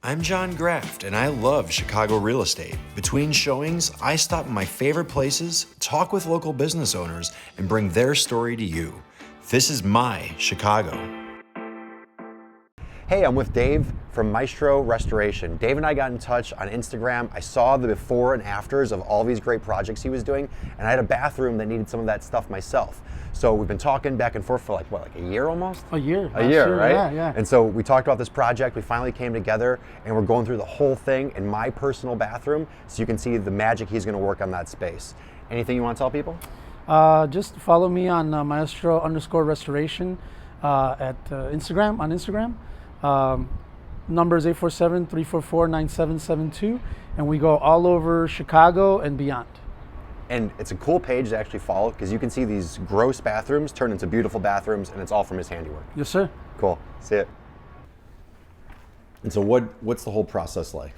I'm John Graft, and I love Chicago real estate. Between showings, I stop in my favorite places, talk with local business owners, and bring their story to you. This is my Chicago. Hey, I'm with Dave from Maestro Restoration. Dave and I got in touch on Instagram. I saw the before and afters of all these great projects he was doing, and I had a bathroom that needed some of that stuff myself. So we've been talking back and forth for like a year almost? A year. A year, right? Yeah, yeah. And so we talked about this project, we finally came together, and we're going through the whole thing in my personal bathroom, so you can see the magic he's gonna work on that space. Anything you wanna tell people? Just follow me on Maestro_restoration at Instagram, on Instagram. Number is 847-344-9772, and we go all over Chicago and beyond. And it's a cool page to actually follow because you can see these gross bathrooms turn into beautiful bathrooms, and it's all from his handiwork. Yes, sir. Cool. See it. And so what's the whole process like?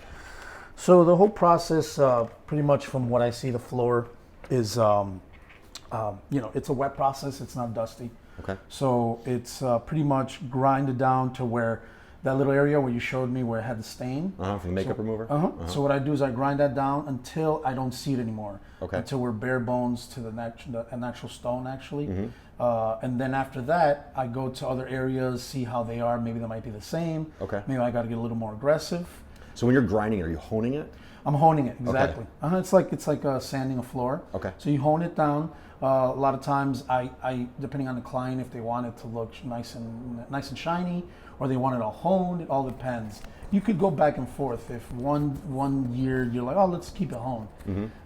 So the whole process, pretty much from what I see, the floor is, it's a wet process. It's not dusty. Okay. So it's pretty much grinded down to where that little area where you showed me where it had the stain. For the makeup remover? So what I do is I grind that down until I don't see it anymore. Okay. Until we're bare bones to the natural stone, actually. And then after that, I go to other areas, see how they are. Maybe they might be the same. Okay. Maybe I got to get a little more aggressive. So when you're grinding it, are you honing it? I'm honing it, exactly. Okay. It's like sanding a floor. Okay. So you hone it down. A lot of times, I depending on the client, if they want it to look nice and shiny, or they want it all honed, it all depends. You could go back and forth. If one year you're like, oh, let's keep it honed,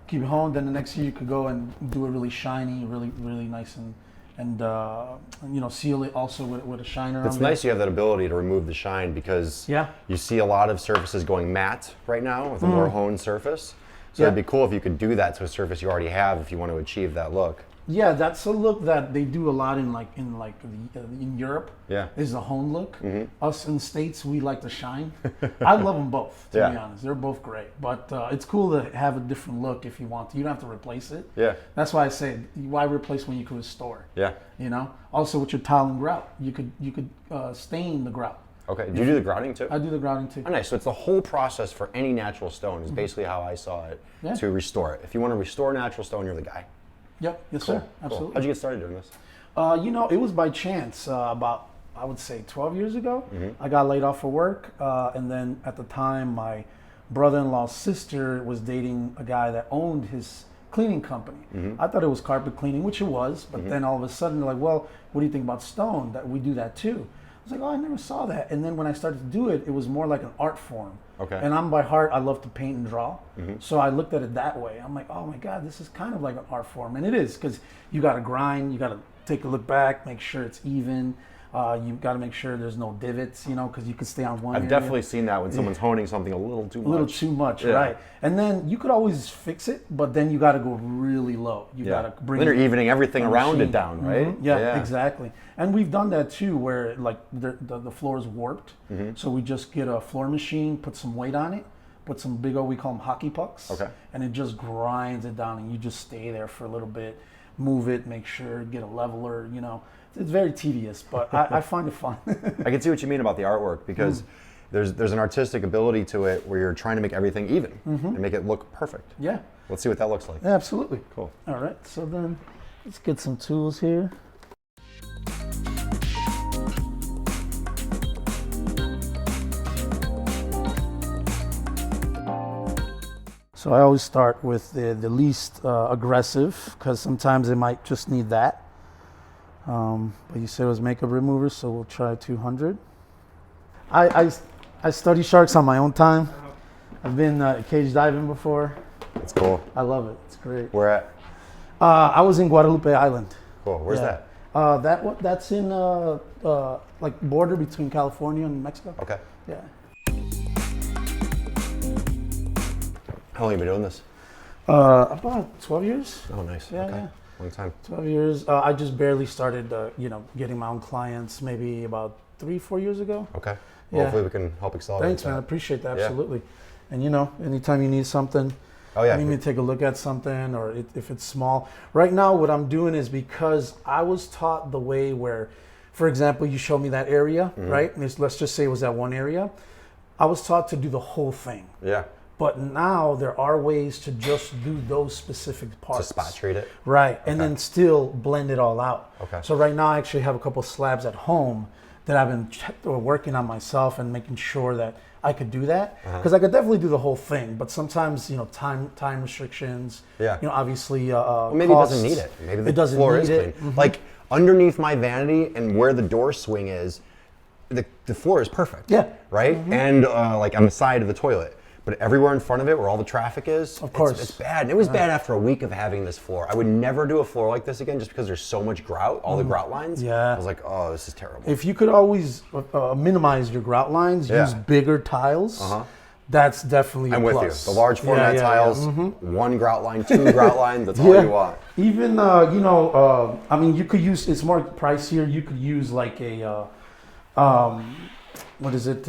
keep it honed. Then the next year you could go and do it really shiny, really nice and seal it also with a shiner. It's nice you have that ability to remove the shine because you see a lot of surfaces going matte right now with a more honed surface. So it'd be cool if you could do that to a surface you already have if you want to achieve that look. Yeah, that's a look that they do a lot in Europe. Yeah, is the hone look. Us in the States, we like the shine. I love them both, to be honest. They're both great, but it's cool to have a different look if you want to. You don't have to replace it. Yeah, that's why I say why replace when you could restore. Yeah, Also with your tile and grout, you could stain the grout. Okay. Do you do the grouting too? I do the grouting too. Oh, nice. So it's the whole process for any natural stone is basically how I saw it to restore it. If you want to restore natural stone, you're the guy. Yep. Yes, sir. Absolutely. How'd you get started doing this? It was by chance. About, I would say, 12 years ago. I got laid off for work, and then at the time, my brother-in-law's sister was dating a guy that owned his cleaning company. I thought it was carpet cleaning, which it was, but then all of a sudden they're like, well, what do you think about stone? That we do that too. I was like, oh, I never saw that. And then when I started to do it, it was more like an art form. Okay. And I'm by heart, I love to paint and draw. So I looked at it that way. I'm like, oh my God, this is kind of like an art form. And it is, because you got to grind, you got to take a look back, make sure it's even. You've got to make sure there's no divots, because you can stay on one I've area. definitely seen that when someone's honing something a little too much. A little too much, right. And then you could always fix it, but then you got to go really low. You got to bring then you're evening everything around it down, right? Yeah, exactly. And we've done that too, where like the floor is warped. So we just get a floor machine, put some weight on it, put some big old, we call them hockey pucks. Okay. And it just grinds it down, and you just stay there for a little bit, move it, make sure, get a leveler, It's very tedious, but I find it fun. I can see what you mean about the artwork because there's an artistic ability to it where you're trying to make everything even and make it look perfect. Yeah. Let's see what that looks like. Yeah, absolutely. Cool. All right, so then let's get some tools here. So I always start with the least aggressive because sometimes it might just need that. But you said it was makeup remover, so we'll try 200. I study sharks on my own time. I've been cage diving before. That's cool. I love it. It's great. Where at? I was in 𝗕𝗢𝗢𝗞𝗦 Island. Cool. Where's that? That's in like border between California and Mexico. Okay. Yeah. How long have you been doing this? About 12 years. Oh, nice. Yeah, okay. yeah. Long time. 12 years. I just barely started, getting my own clients maybe about 3-4 years ago. Okay. Well, hopefully we can help accelerate Thanks, that. man. I appreciate that. Absolutely. And anytime you need something, you need me to take a look at something, or if it's small. Right now, what I'm doing is because I was taught the way where, for example, you show me that area, right? Let's just say it was that one area. I was taught to do the whole thing. Yeah. But now there are ways to just do those specific parts. To spot treat it? Right, and then still blend it all out. Okay. So right now I actually have a couple slabs at home that I've been working on myself and making sure that I could do that. Because I could definitely do the whole thing, but sometimes, time restrictions, Yeah. Obviously Well, maybe costs. it doesn't need it. Maybe the It doesn't floor need is it. clean. Like underneath my vanity and where the door swing is, the floor is perfect. Yeah. Right? And like on the side of the toilet. But everywhere in front of it, where all the traffic is, Of course. it's bad. And it was bad after a week of having this floor. I would never do a floor like this again, just because there's so much grout, all the grout lines. Yeah. I was like, oh, this is terrible. If you could always minimize your grout lines, Yeah. use bigger tiles, that's definitely a I'm with plus. you. The large format tiles, one grout line, two grout line, that's all you want. Even, you could use, it's more pricier, you could use like a, what is it,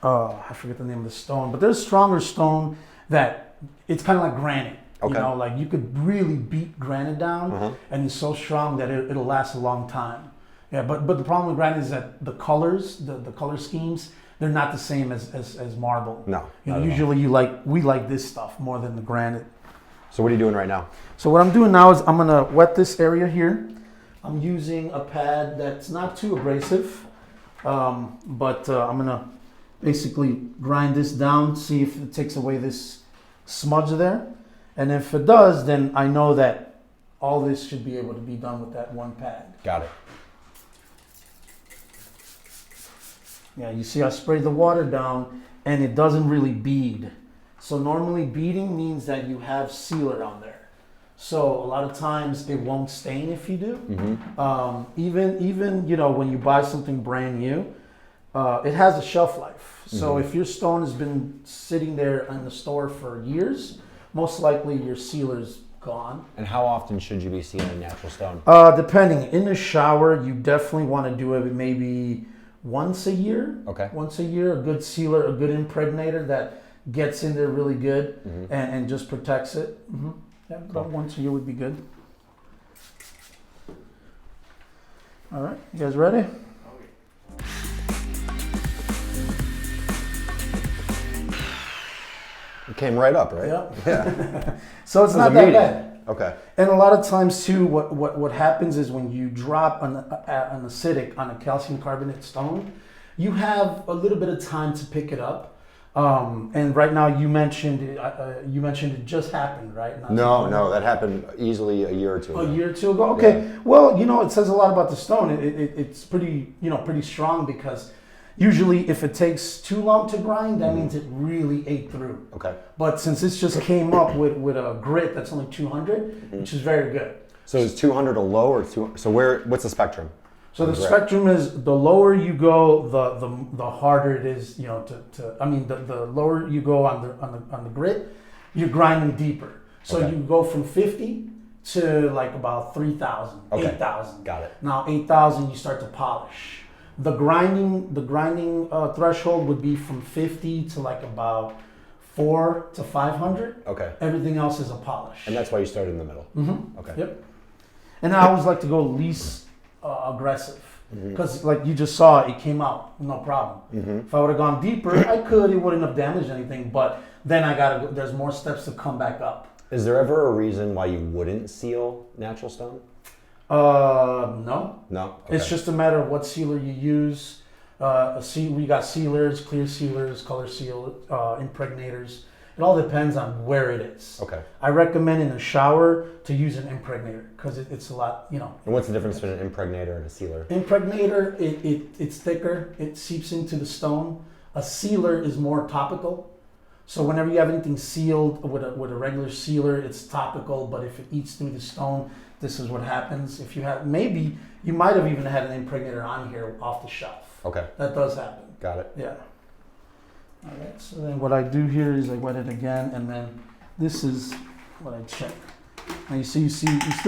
I forget the name of the stone, but there's stronger stone that it's kind of like granite. Okay. Like you could really beat granite down, and it's so strong that it'll last a long time. Yeah, but the problem with granite is that the colors, the color schemes, they're not the same as marble. No, Usually we like this stuff more than the granite. So what are you doing right now? So what I'm doing now is I'm gonna wet this area here. I'm using a pad that's not too abrasive, but I'm gonna basically grind this down, see if it takes away this smudge there. And if it does, then I know that all this should be able to be done with that one pad. Got it. Yeah, you see I sprayed the water down and it doesn't really bead. So normally beading means that you have sealer on there. So a lot of times it won't stain if you do. Even when you buy something brand new, it has a shelf life. So if your stone has been sitting there in the store for years, most likely your sealer's gone. And how often should you be sealing natural stone? Depending. In the shower, you definitely want to do it maybe once a year. Okay. Once a year, a good sealer, a good impregnator that gets in there really good and just protects it. Yeah, about once a year would be good. All right, you guys ready? It came right up, right? Yep. Yeah. So it's not that bad. Okay. And a lot of times too, what happens is when you drop an acidic on a calcium carbonate stone, you have a little bit of time to pick it up. And right now you mentioned it just happened, right? No, that happened easily a year or two ago. A year or two ago. Okay. Yeah. Well, it says a lot about the stone. It's pretty strong because usually if it takes too long to grind, that means it really ate through. Okay. But since this just came up with a grit that's only 200, which is very good. So is 200 a low or what's the spectrum? So the spectrum is the lower you go, the harder it is, the lower you go on the grit, you're grinding deeper. So you go from 50 to like about 3,000, 8,000. Got it. Now 8,000 you start to polish. The grinding threshold would be from 50 to like about 400 to 500. Okay. Everything else is a polish. And that's why you started in the middle. Okay. Yep. And I always like to go least aggressive because like you just saw it came out no problem. If I would have gone deeper, I could, it wouldn't have damaged anything, but then there's more steps to come back up. Is there ever a reason why you wouldn't seal natural stone? No. Okay. It's just a matter of what sealer you use. We got sealers, clear sealers, color seal, impregnators. It all depends on where it is. Okay. I recommend in a shower to use an impregnator because it's a lot, And what's the difference between an impregnator and a sealer? Impregnator, it's thicker. It seeps into the stone. A sealer is more topical. So whenever you have anything sealed with a regular sealer, it's topical. But if it eats through the stone, this is what happens. If you have, maybe you might have even had an impregnator on here off the shelf. Okay. That does happen. Got it. Yeah. All right, so then what I do here is I wet it again, and then this is what I check. Now you still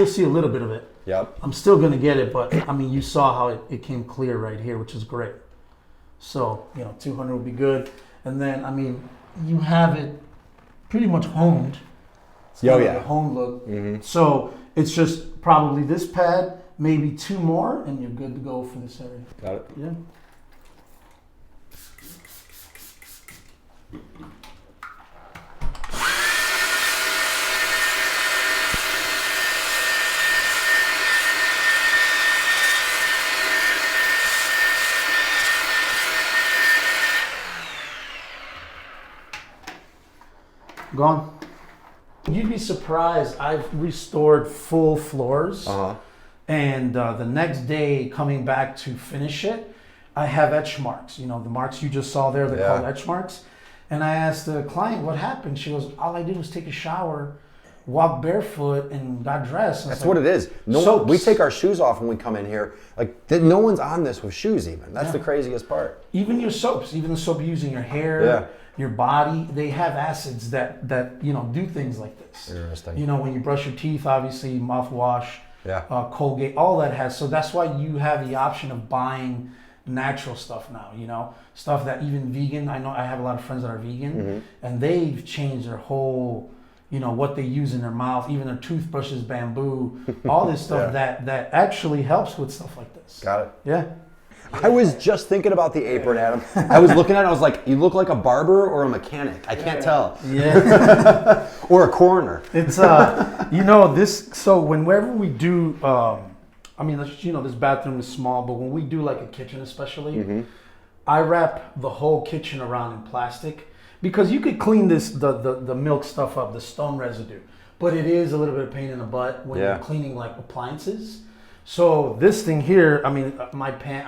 see a little bit of it. Yep. I'm still gonna get it, but you saw how it came clear right here, which is great. So 200 would be good, and then you have it pretty much honed. It's kind of a honed look. So it's just probably this pad, maybe two more, and you're good to go for this area. Got it. Yeah. Gone. You'd be surprised. I've restored full floors, and the next day coming back to finish it, I have etch marks. You know, the marks you just saw there, they're called etch marks. And I asked the client what happened. She goes, all I did was take a shower, walk barefoot, and got dressed. And that's what it is. No, we take our shoes off when we come in here. Like, no one's on this with shoes even. That's the craziest part. Even your soaps, even the soap you use in your hair, your body, they have acids that do things like this. Interesting. You know, when you brush your teeth, obviously mouthwash, Colgate, all that has. So that's why you have the option of buying natural stuff now. You know, stuff that even vegan. I know I have a lot of friends that are vegan, and they've changed their whole, what they use in their mouth, even their toothbrushes, bamboo, all this stuff that actually helps with stuff like this. Got it. Yeah. I was just thinking about the apron, Adam. I was looking at it, I was like, you look like a barber or a mechanic. I can't tell. Yeah. Or a coroner. It's, this, so whenever we do, this bathroom is small, but when we do like a kitchen especially, I wrap the whole kitchen around in plastic because you could clean the milk stuff up, the stone residue, but it is a little bit of pain in the butt when you're cleaning like appliances. So this thing here, my pan,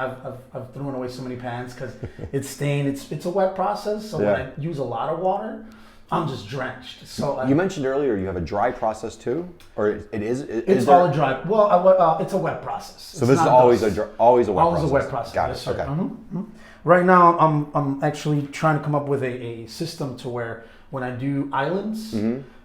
I've thrown away so many pans because it's stained. It's a wet process. So when I use a lot of water, I'm just drenched. So you mentioned earlier you have a dry process too, or it is? It's all a dry. Well, it's a wet process. So this is always a wet process. Always a wet process. Got it. Yes, sir. Okay. Right now, I'm actually trying to come up with a system to where when I do islands,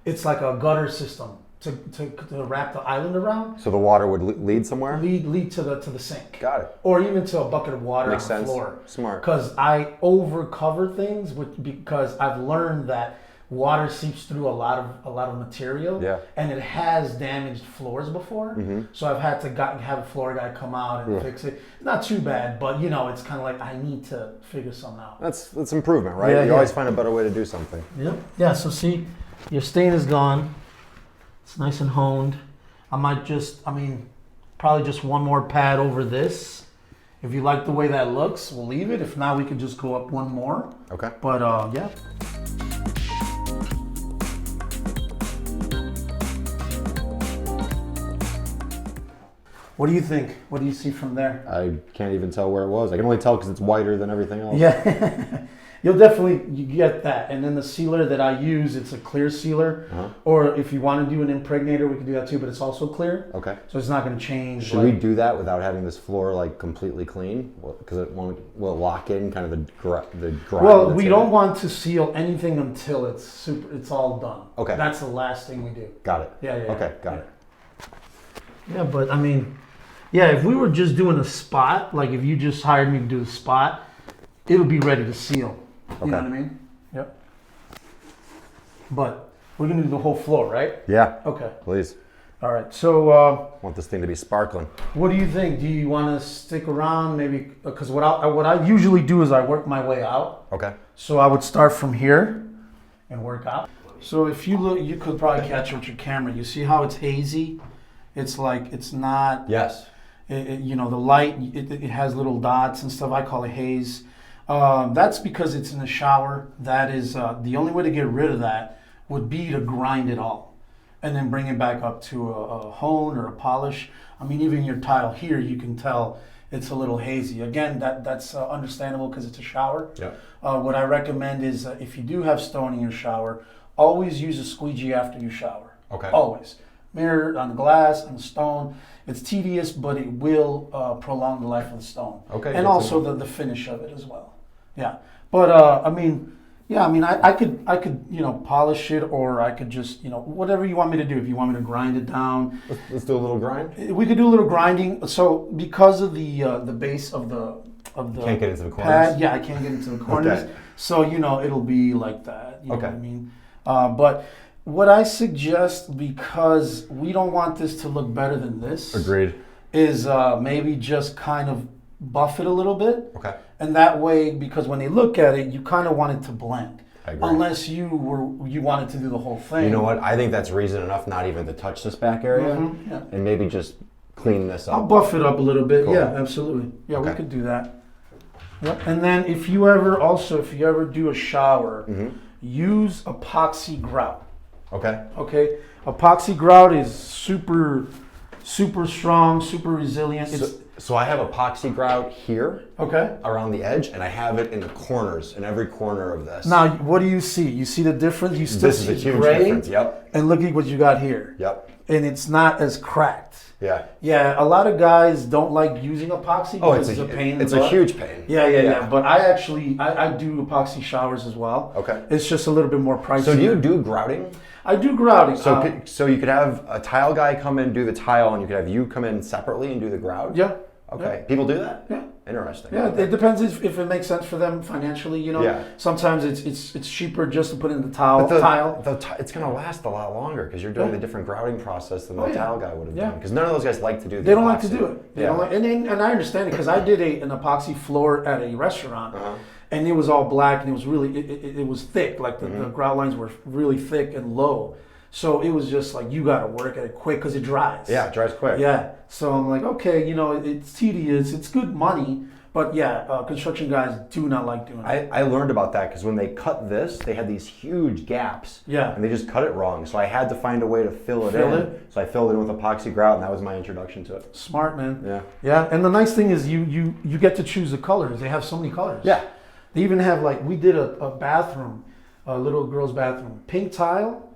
it's like a gutter system. To wrap the island around. So the water would lead somewhere? Lead to the sink. Got it. Or even to a bucket of water Makes on the sense. floor. Smart. Because I over cover things because I've learned that water seeps through a lot of material. Yeah. And it has damaged floors before. So I've had to have a floor guy come out and fix it. Not too bad, but it's kind of like I need to figure something out. That's improvement, right? You always find a better way to do something. Yep. Yeah, so see, your stain is gone. It's nice and honed. I might probably just one more pad over this. If you like the way that looks, we'll leave it. If not, we can just go up one more. Okay. But yeah. What do you think? What do you see from there? I can't even tell where it was. I can only tell because it's whiter than everything else. Yeah. You get that. And then the sealer that I use, it's a clear sealer. Or if you want to do an impregnator, we can do that too, but it's also clear. Okay. So it's not going to change. Should we do that without having this floor like completely clean? Because will it lock in kind of the grind? Well, we don't want to seal anything until it's all done. Okay. That's the last thing we do. Got it. Yeah. Okay, got it. Yeah, but if we were just doing a spot, like if you just hired me to do a spot, it'll be ready to seal. You know what I mean? Yep. But we're going to do the whole floor, right? Yeah. Okay. Please. All right. So want this thing to be sparkling. What do you think? Do you want to stick around maybe? Because what I usually do is I work my way out. Okay. So I would start from here and work out. So if you look, you could probably catch it with your camera. You see how it's hazy? It's like, it's not. Yes. The light, it has little dots and stuff. I call it haze. That's because it's in the shower. That is the only way to get rid of that would be to grind it all and then bring it back up to a hone or a polish. Even your tile here, you can tell it's a little hazy. Again, that's understandable because it's a shower. Yeah. What I recommend is if you do have stone in your shower, always use a squeegee after you shower. Okay. Always. Mirror on glass and stone. It's tedious, but it will prolong the life of the stone. Okay. And also the finish of it as well. Yeah, but I could polish it, or I could just whatever you want me to do. If you want me to grind it down, let's do a little grind. We could do a little grinding. So because of the base of the can't get into the corners. Pad, yeah, I can't get into the corners. Okay. So it'll be like that. You know okay. what I mean? But what I suggest, because we don't want this to look better than this. Agreed. Is maybe just kind of buff it a little bit. Okay. And that way, because when they look at it, you kind of want it to blend. I agree. Unless you wanted to do the whole thing. You know what? I think that's reason enough not even to touch this back area, yeah. And maybe just clean this up. I'll buff it up a little bit. Cool. Yeah, absolutely. Yeah, okay. We could do that. Yep. And then if you ever do a shower, use epoxy grout. Okay. Okay, epoxy grout is super strong, super resilient. So I have epoxy grout here Okay. around the edge, and I have it in the corners, in every corner of this. Now, what do you see? You see the difference? You still This is see a huge gray, difference. Yep. and look at what you got here. Yep. And it's not as cracked. Yeah. Yeah, a lot of guys don't like using epoxy Oh, because it's a pain in the it's butt. a huge pain. Yeah. But I actually, I do epoxy showers as well. Okay. It's just a little bit more pricey. So do you do grouting? I do grouting. So you could have a tile guy come in, do the tile, and you could have you come in separately and do the grout? Yeah. Okay. People do that? Yeah. Interesting. Yeah, it depends if it makes sense for them financially. You know, Yeah. sometimes it's cheaper just to put in the tile. It's going to last a lot longer because you're doing a different grouting process than the yeah. tile guy would have Yeah. done. Because none of those guys like to do the They don't like to epoxy. do it. They Yeah. don't like, and I understand it because I did an epoxy floor at a restaurant, and it was all black and it was really it was thick. Like the grout lines were really thick and low, so it was just like you got to work at it quick because it dries. Yeah, it dries quick. Yeah. So I'm like, okay, you know, it's tedious. It's good money, but yeah, construction guys do not like doing it. I learned about that because when they cut this, they had these huge gaps. Yeah. And they just cut it wrong. So I had to find a way to fill it in. So I filled it in with epoxy grout, and that was my introduction to it. Smart, man. Yeah. Yeah. And the nice thing is you get to choose the colors. They have so many colors. Yeah. They even have, like, we did a bathroom, a little girl's bathroom, pink tile,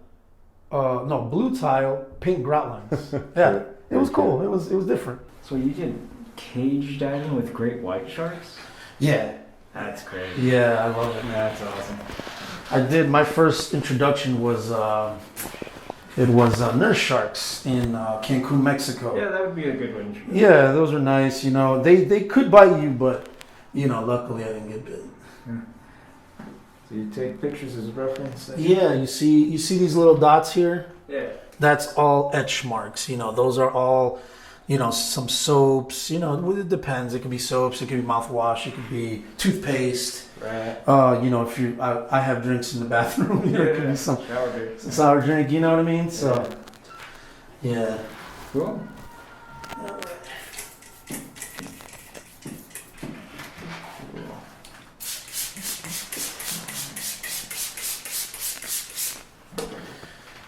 blue tile, pink grout lines. Yeah. It was cool. It was different. So you did cage diving with great white sharks? Yeah. That's great. Yeah, I love it, man. That's awesome. I did. My first introduction was nurse sharks in Cancun, Mexico. Yeah, that would be a good one. Yeah, those are nice. You know, they could bite you, but you know, luckily I didn't get bit. So you take pictures as a reference? Yeah, you see these little dots here? Yeah. That's all etch marks. You know, those are all, you know, some soaps. You know, it depends. It could be soaps. It could be mouthwash. It could be toothpaste. Right. You know, if I have drinks in the bathroom. You know, it could be some Sour drink. You know what I mean? So, yeah. Cool.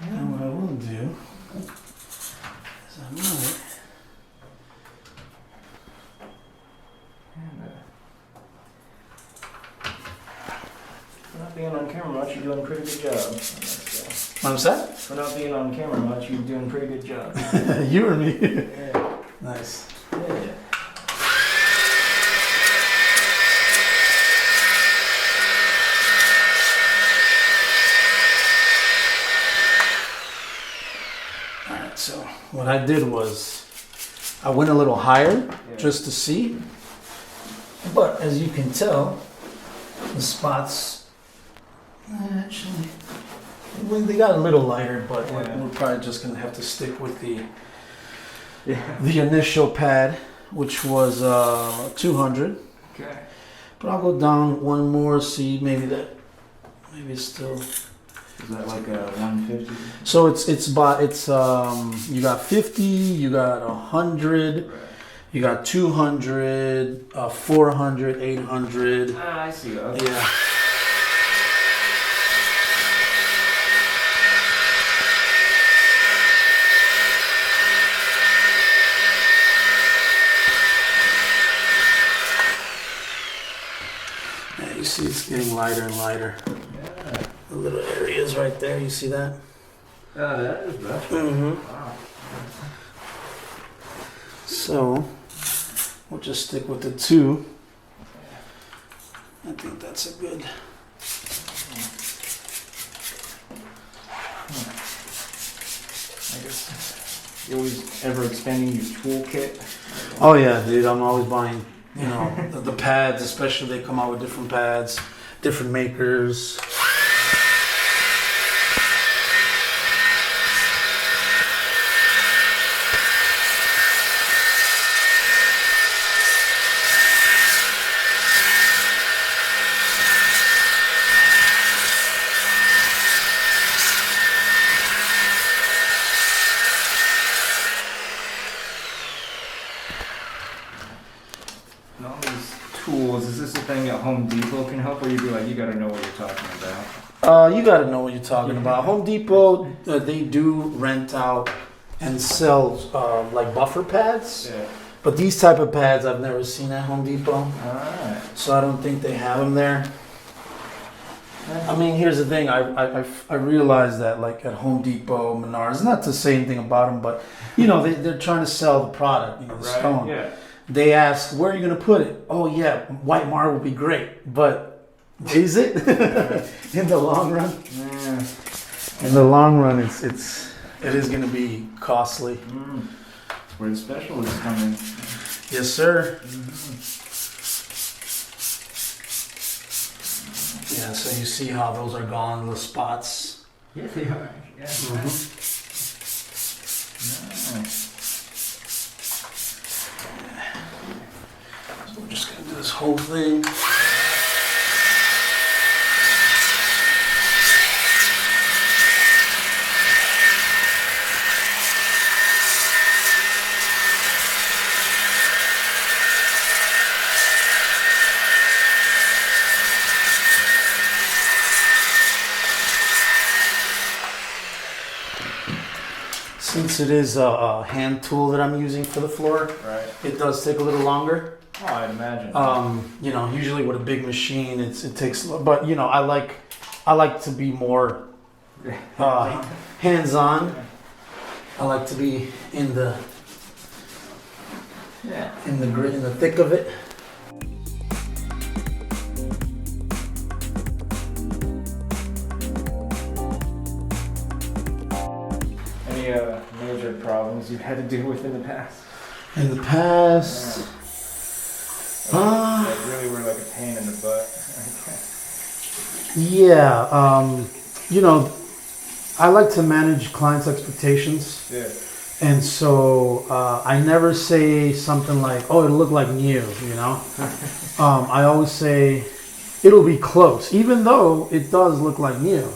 And what I will do is I might. For not being on camera much, you're doing a pretty good job. What was that? For not being on camera much, you're doing a pretty good job. You or me? Yeah. Nice. Yeah. Alright, so what I did was I went a little higher just to see. But as you can tell, the spots actually they got a little lighter, but we're probably just gonna have to stick with the initial pad, which was 200. Okay. But I'll go down one more, see maybe it's still. Is that like a 150? So it's you got 50, you got 100, you got 200, 400, 800. Ah, I see. Okay. Yeah. Yeah, you see it's getting lighter and lighter. Yeah. The little areas right there, you see that? That is better. Mm-hmm. Wow. So, we'll just stick with the 2. I think that's a good. I guess you always ever expanding your toolkit. Oh yeah, dude, I'm always buying, you know, the pads, especially they come out with different pads, different makers. And all these tools, is this a thing that Home Depot can help, or you'd be like, you gotta know what you're talking about? You got to know what you're talking about. Home Depot, they do rent out and sell like buffer pads. Yeah. But these type of pads I've never seen at Home Depot. Alright. So I don't think they have them there. I mean, here's the thing. I realize that like at Home Depot, Menards, not to say anything about them, but you know, they're trying to sell the product, you know, the stone. Yeah. They ask, where are you going to put it? Oh yeah, white marble would be great. But is it? In the long run? Yeah. In the long run, it is going to be costly. Where the specialists come in. Yes, sir. Yeah, so you see how those are gone, the spots. Yeah, they are. Yeah. Nice. So we're just gonna do this whole thing. Since it is a hand tool that I'm using for the floor, Right. it does take a little longer. Oh, I'd imagine. You know, usually with a big machine, it takes. But you know, I like to be more hands-on. I like to be in the in the thick of it. Any major problems you've had to deal with in the past? In the past, That really were like a pain in the butt. yeah. You know, I like to manage clients' expectations. Yeah. And so I never say something like, "Oh, it'll look like new," you know. I always say, "It'll be close," even though it does look like new.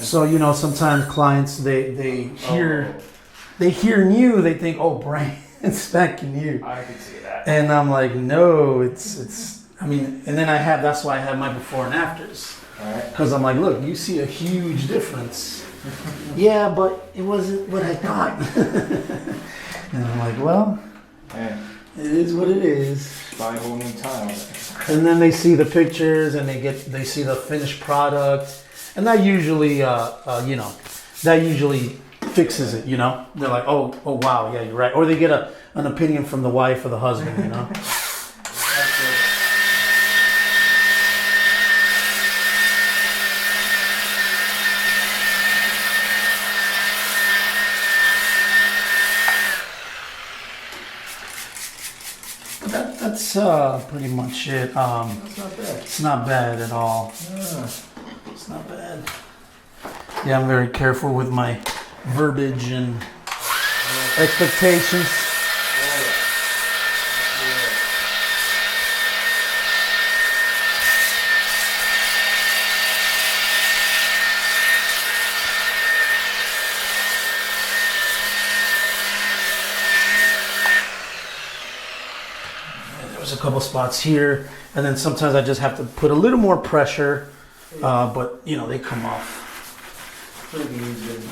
So you know, sometimes clients they hear new, they think, "Oh, brand spanking new," I can see that. and I'm like, "No, it's." I mean, and then that's why I have my before and afters, Alright. because I'm like, "Look, you see a huge difference." Yeah, but it wasn't what I thought. And I'm like, well, Yeah. it is what it is. Buy a whole new tile. And then they see the pictures and they see the finished product, and that usually, you know, that usually fixes it. You know, they're like, oh wow, yeah, you're right. Or they get an opinion from the wife or the husband. You know. That's pretty much it. That's not bad. It's not bad at all. Yeah. It's not bad. Yeah, I'm very careful with my verbiage and expectations. There's a couple spots here, and then sometimes I just have to put a little more pressure, but you know, they come off pretty easy.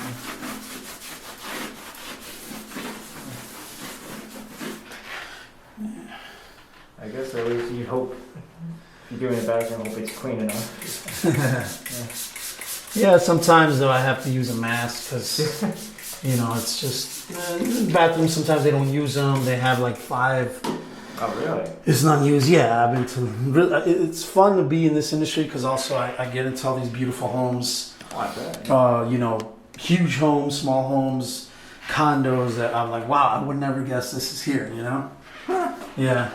I guess at least you hope, if you're doing it back, you hope it's clean enough. Yeah, sometimes though I have to use a mask because you know, it's just bathrooms. Sometimes they don't use them. They have like 5. Oh, really? It's not used. Yeah, I've been to. It's fun to be in this industry because also I get into all these beautiful homes. Oh, I bet. You know, huge homes, small homes, condos that I'm like, wow, I would never guess this is here. You know? Yeah.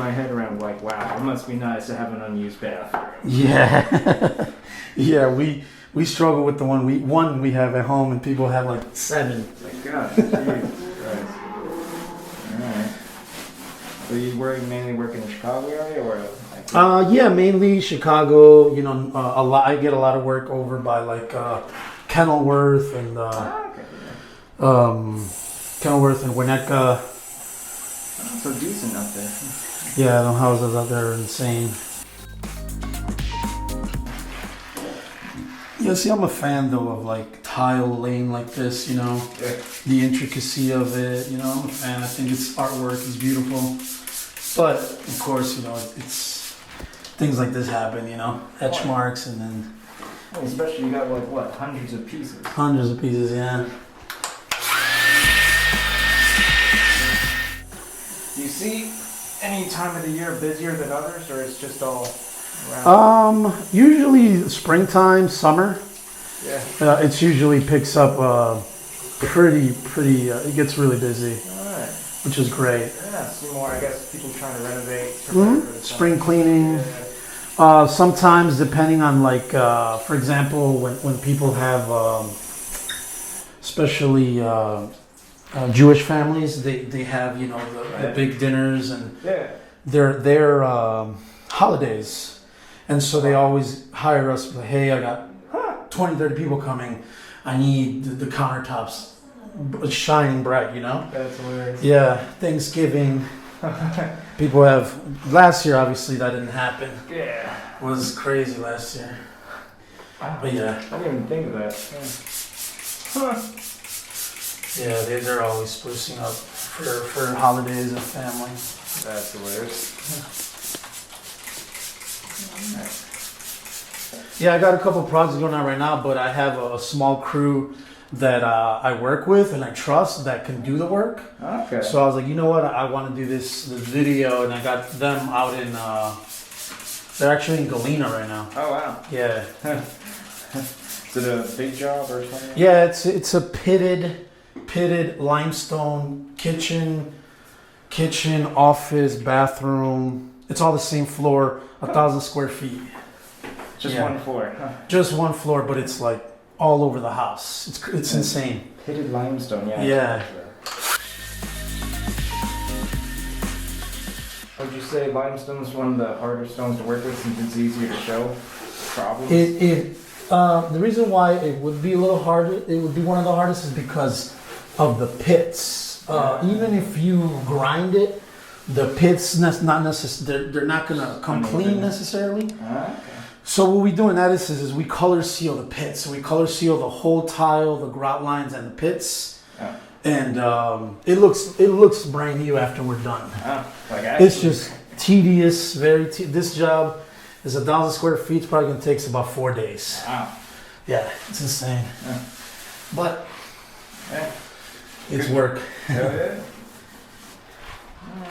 my head around, like, wow, it must be nice to have an unused bathroom. Yeah. Yeah, we struggle with the one we have at home, and people have like 7. My God, jeez. Alright. So you mainly work in the Chicago area, or? Yeah, mainly Chicago. You know, I get a lot of work over by like Kenilworth and Kenilworth and 𝗕𝗢𝗓𝗕𝗘. Oh, so decent out there. Yeah, the houses out there are insane. Yeah, see, I'm a fan though of like tile laying like this, you know, the intricacy of it, you know, I'm a fan. I think its artwork is beautiful. But of course, you know, it's things like this happen, you know, etch marks and then. Well, especially you got like what, hundreds of pieces. Hundreds of pieces, yeah. Do you see any time of the year busier than others, or it's just all around? Usually springtime, summer. Yeah. It's usually picks up pretty. It gets really busy, Alright. which is great. Yeah, see more, I guess, people trying to renovate. prepare for the Spring summer. cleaning. Yeah. Sometimes, depending on like, for example, when people have, especially Jewish families, they have, you know, the big dinners and Yeah. their holidays, and so they always hire us. Like, hey, I got 20, 30 people coming. I need the countertops shining bright, you know? That's hilarious. Yeah, Thanksgiving. People have. Last year, obviously, that didn't happen. Yeah. It was crazy last year. But yeah. I didn't even think of that. Yeah. Huh. Yeah, they're always sprucing up for holidays and family. That's hilarious. Yeah, I got a couple projects going on right now, but I have a small crew that I work with and I trust that can do the work. Okay. So I was like, you know what? I want to do this video, and I got them out in. They're actually in 𝗕𝗢𝗢𝗓𝗕𝗓 right now. Oh wow. Yeah. Is it a big job or something? Yeah, it's a pitted limestone kitchen, office, bathroom. It's all the same floor, 1,000 square feet. Just Yeah. one floor. Huh. Just one floor, but it's like all over the house. It's insane. Pitted limestone, yeah. Yeah. Would you say limestone is one of the harder stones to work with since it's easier to show problems? The reason why it would be a little harder, it would be one of the hardest, is because of the pits. Even if you grind it, the pits not necessarily, they're not gonna come clean necessarily. Okay. So what we do in Edison is we color seal the pits. So we color seal the whole tile, the grout lines, and the pits. Yeah. And it looks brand new after we're done. Like It's just tedious, this job is 1,000 square feet. It's probably gonna take us about 4 days. Wow. Yeah, it's insane. Yeah. But Yeah. it's work. Yeah.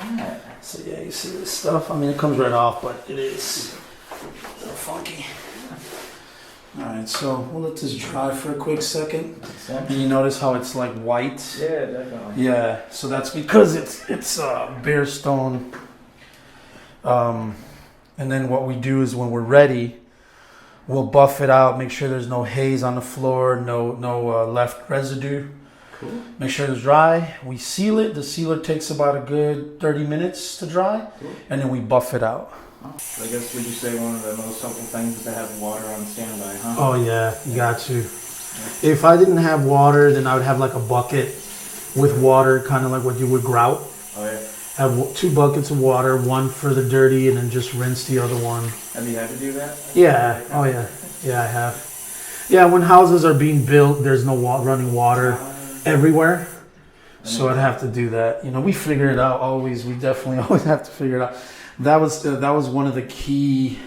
Alright. So yeah, you see this stuff. I mean, it comes right off, but it is a little funky. All right, so we'll let this dry for a quick second. And you notice how it's like white? Yeah, definitely. Yeah, so that's because it's bare stone. And then what we do is when we're ready, we'll buff it out, make sure there's no haze on the floor, no left residue. Cool. Make sure it's dry. We seal it. The sealer takes about a good 30 minutes to dry, Cool. and then we buff it out. I guess would you say one of the most helpful things is to have water on standby, huh? Oh yeah, you got to. If I didn't have water, then I would have like a bucket with water, kind of like what you would grout. Oh yeah. Have 2 buckets of water, one for the dirty, and then just rinse the other one. Have you had to do that? Yeah. Oh yeah. Yeah, I have. Yeah, when houses are being built, there's no running water everywhere, so I'd have to do that. You know, we figure it out always. We definitely always have to figure it out. That was one of the key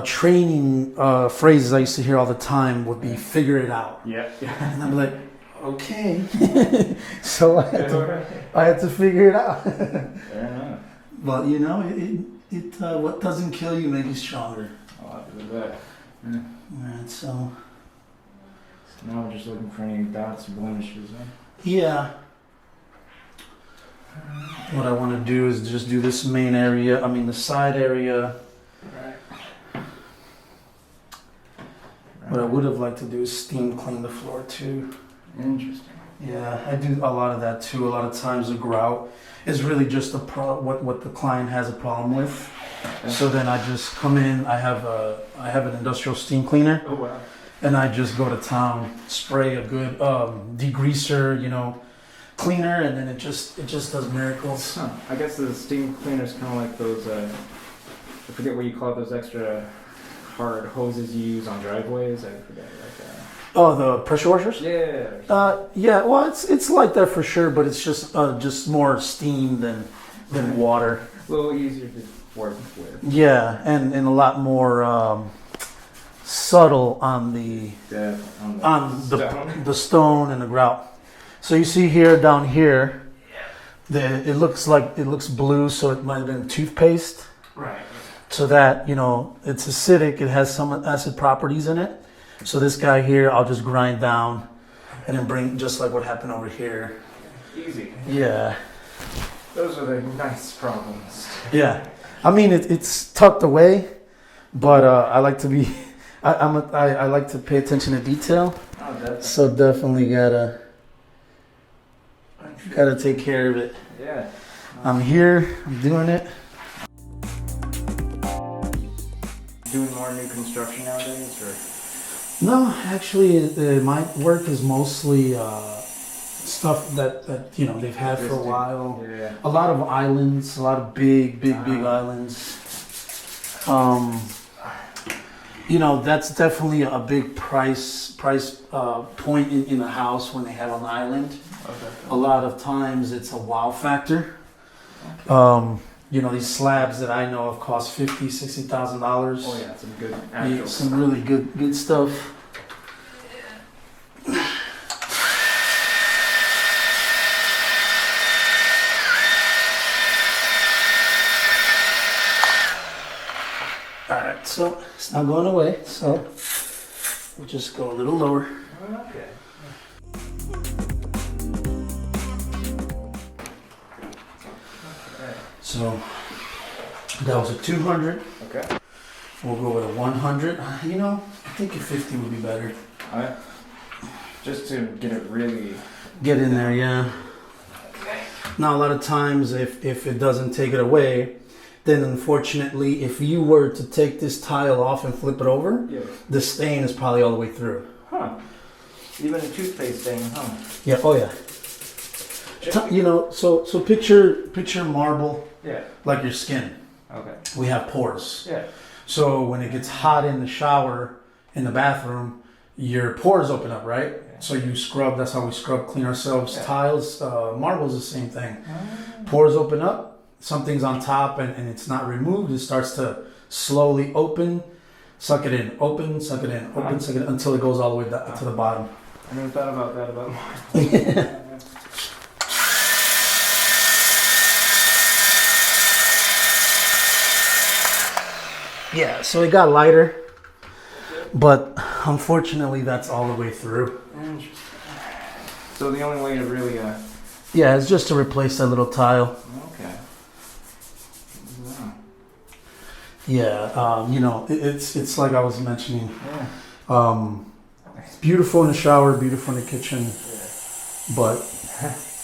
training phrases I used to hear all the time. Would be "figure it out," Yeah. and I'm like, okay. So I had to figure it out. Fair enough. But you know, it what doesn't kill you makes you stronger. I'll have to do that. Yeah. All right, so Now we're just looking for any dots or blemishes, huh? yeah. what I want to do is just do this main area, the side area. What I would have liked to do is steam clean the floor too. Interesting. Yeah, I do a lot of that too. A lot of times the grout is really just what the client has a problem with. Okay. So then I just come in. I have an industrial steam cleaner, Oh wow. and I just go to town, spray a good degreaser, cleaner, and then it just does miracles. Huh. I guess the steam cleaner's kind of like those. I forget what you call it, those extra hard hoses you use on driveways. I forget. Oh, the pressure washers? Yeah. Yeah. Well, it's like that for sure, but it's just more steam than water. A little easier to work with. Yeah, and a lot more subtle on the stone and the grout. So you see here down here, it looks blue, so it might have been toothpaste. Right. So that it's acidic. It has some acid properties in it. So this guy here, I'll just grind down, and then bring just like what happened over here. Easy. Yeah. Those are the nice problems. Yeah. It's tucked away, but I like to be. I like to pay attention to detail. Oh, definitely. So definitely gotta take care of it. Yeah. I'm here. I'm doing it. Doing more new construction nowadays, or? No, actually, my work is mostly stuff that they've had for a while. Yeah. A lot of islands, a lot of big islands. That's definitely a big price point in a house when they have an island. Okay. A lot of times it's a wow factor. These slabs that I know of cost $50,000-$60,000. Oh yeah, some good actual. Some really good stuff. Alright, so it's not going away, so we'll just go a little lower. Okay. So that was a 200. Okay. We'll go with a 100. I think a 50 would be better. Alright. Just to get it really. Get in there, yeah. Okay. Now, a lot of times, if it doesn't take it away, then unfortunately, if you were to take this tile off and flip it over, Yeah. the stain is probably all the way through. Huh. Even a toothpaste stain, huh? Yeah. Oh yeah. So picture marble Yeah. like your skin. Okay. We have pores. Yeah. So when it gets hot in the shower, in the bathroom, your pores open up, right? So you scrub. That's how we scrub, clean ourselves. Yeah. Tiles, marble is the same thing. Pores open up. Something's on top and it's not removed. It starts to slowly open, suck it in, open, suck it in, open, suck it in, until it goes all the way to the bottom. I never thought about that about marble. Yeah, so it got lighter, but unfortunately that's all the way through. Interesting. So the only way to really Yeah, it's just to replace that little tile. Okay. Wow. Yeah, it's like I was mentioning. Yeah. It's beautiful in the shower, beautiful in the kitchen, but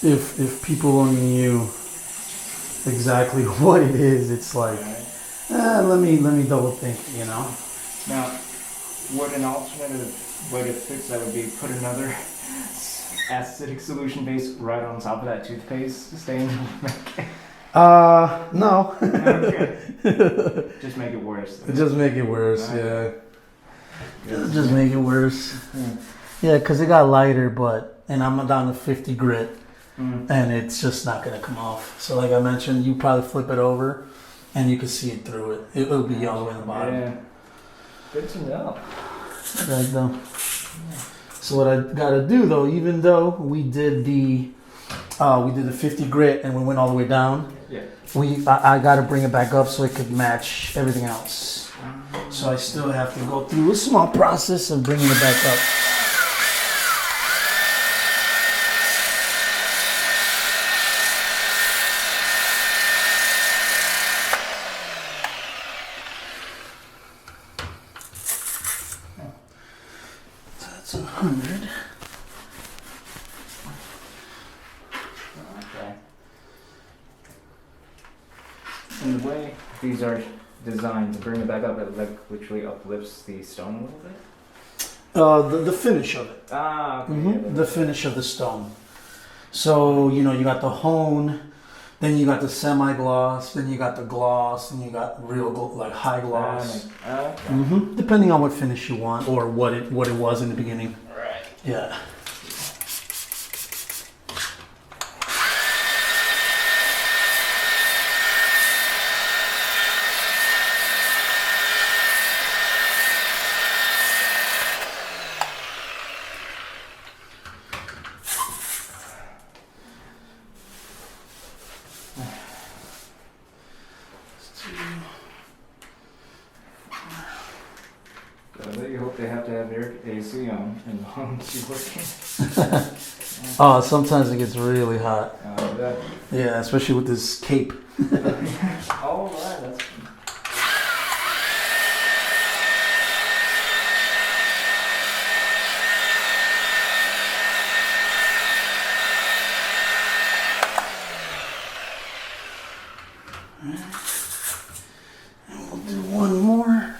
if people only knew exactly what it is, it's like, let me double think, Now, would an alternative way to fix that would be put another acidic solution base right on top of that toothpaste stain? No. Okay. Just make it worse. Just make it worse, yeah. Just make it worse. Yeah, because it got lighter, and I'm down to 50 grit, and it's just not going to come off. So like I mentioned, you probably flip it over, and you can see it through it. It'll be all the way in the bottom. Yeah. Good to know. Right, though. So what I got to do, though, even though we did the 50 grit and we went all the way down, Yeah. I got to bring it back up so it could match everything else. So I still have to go through a small process of bringing it back up. 100. Okay. And the way these are designed to bring it back up, it like literally uplifts the stone a little bit. The finish of it. Ah, okay. The finish of the stone. So, you know, you got the hone, then you got the semi-gloss, then you got the gloss, and you got real like high gloss. Okay. Depending on what finish you want or what it was in the beginning. Right. Yeah. I bet you hope they have to have air AC on in the home to keep working. Oh, sometimes it gets really hot. That. Yeah, especially with this cape. Oh, right, that's. And we'll do one more.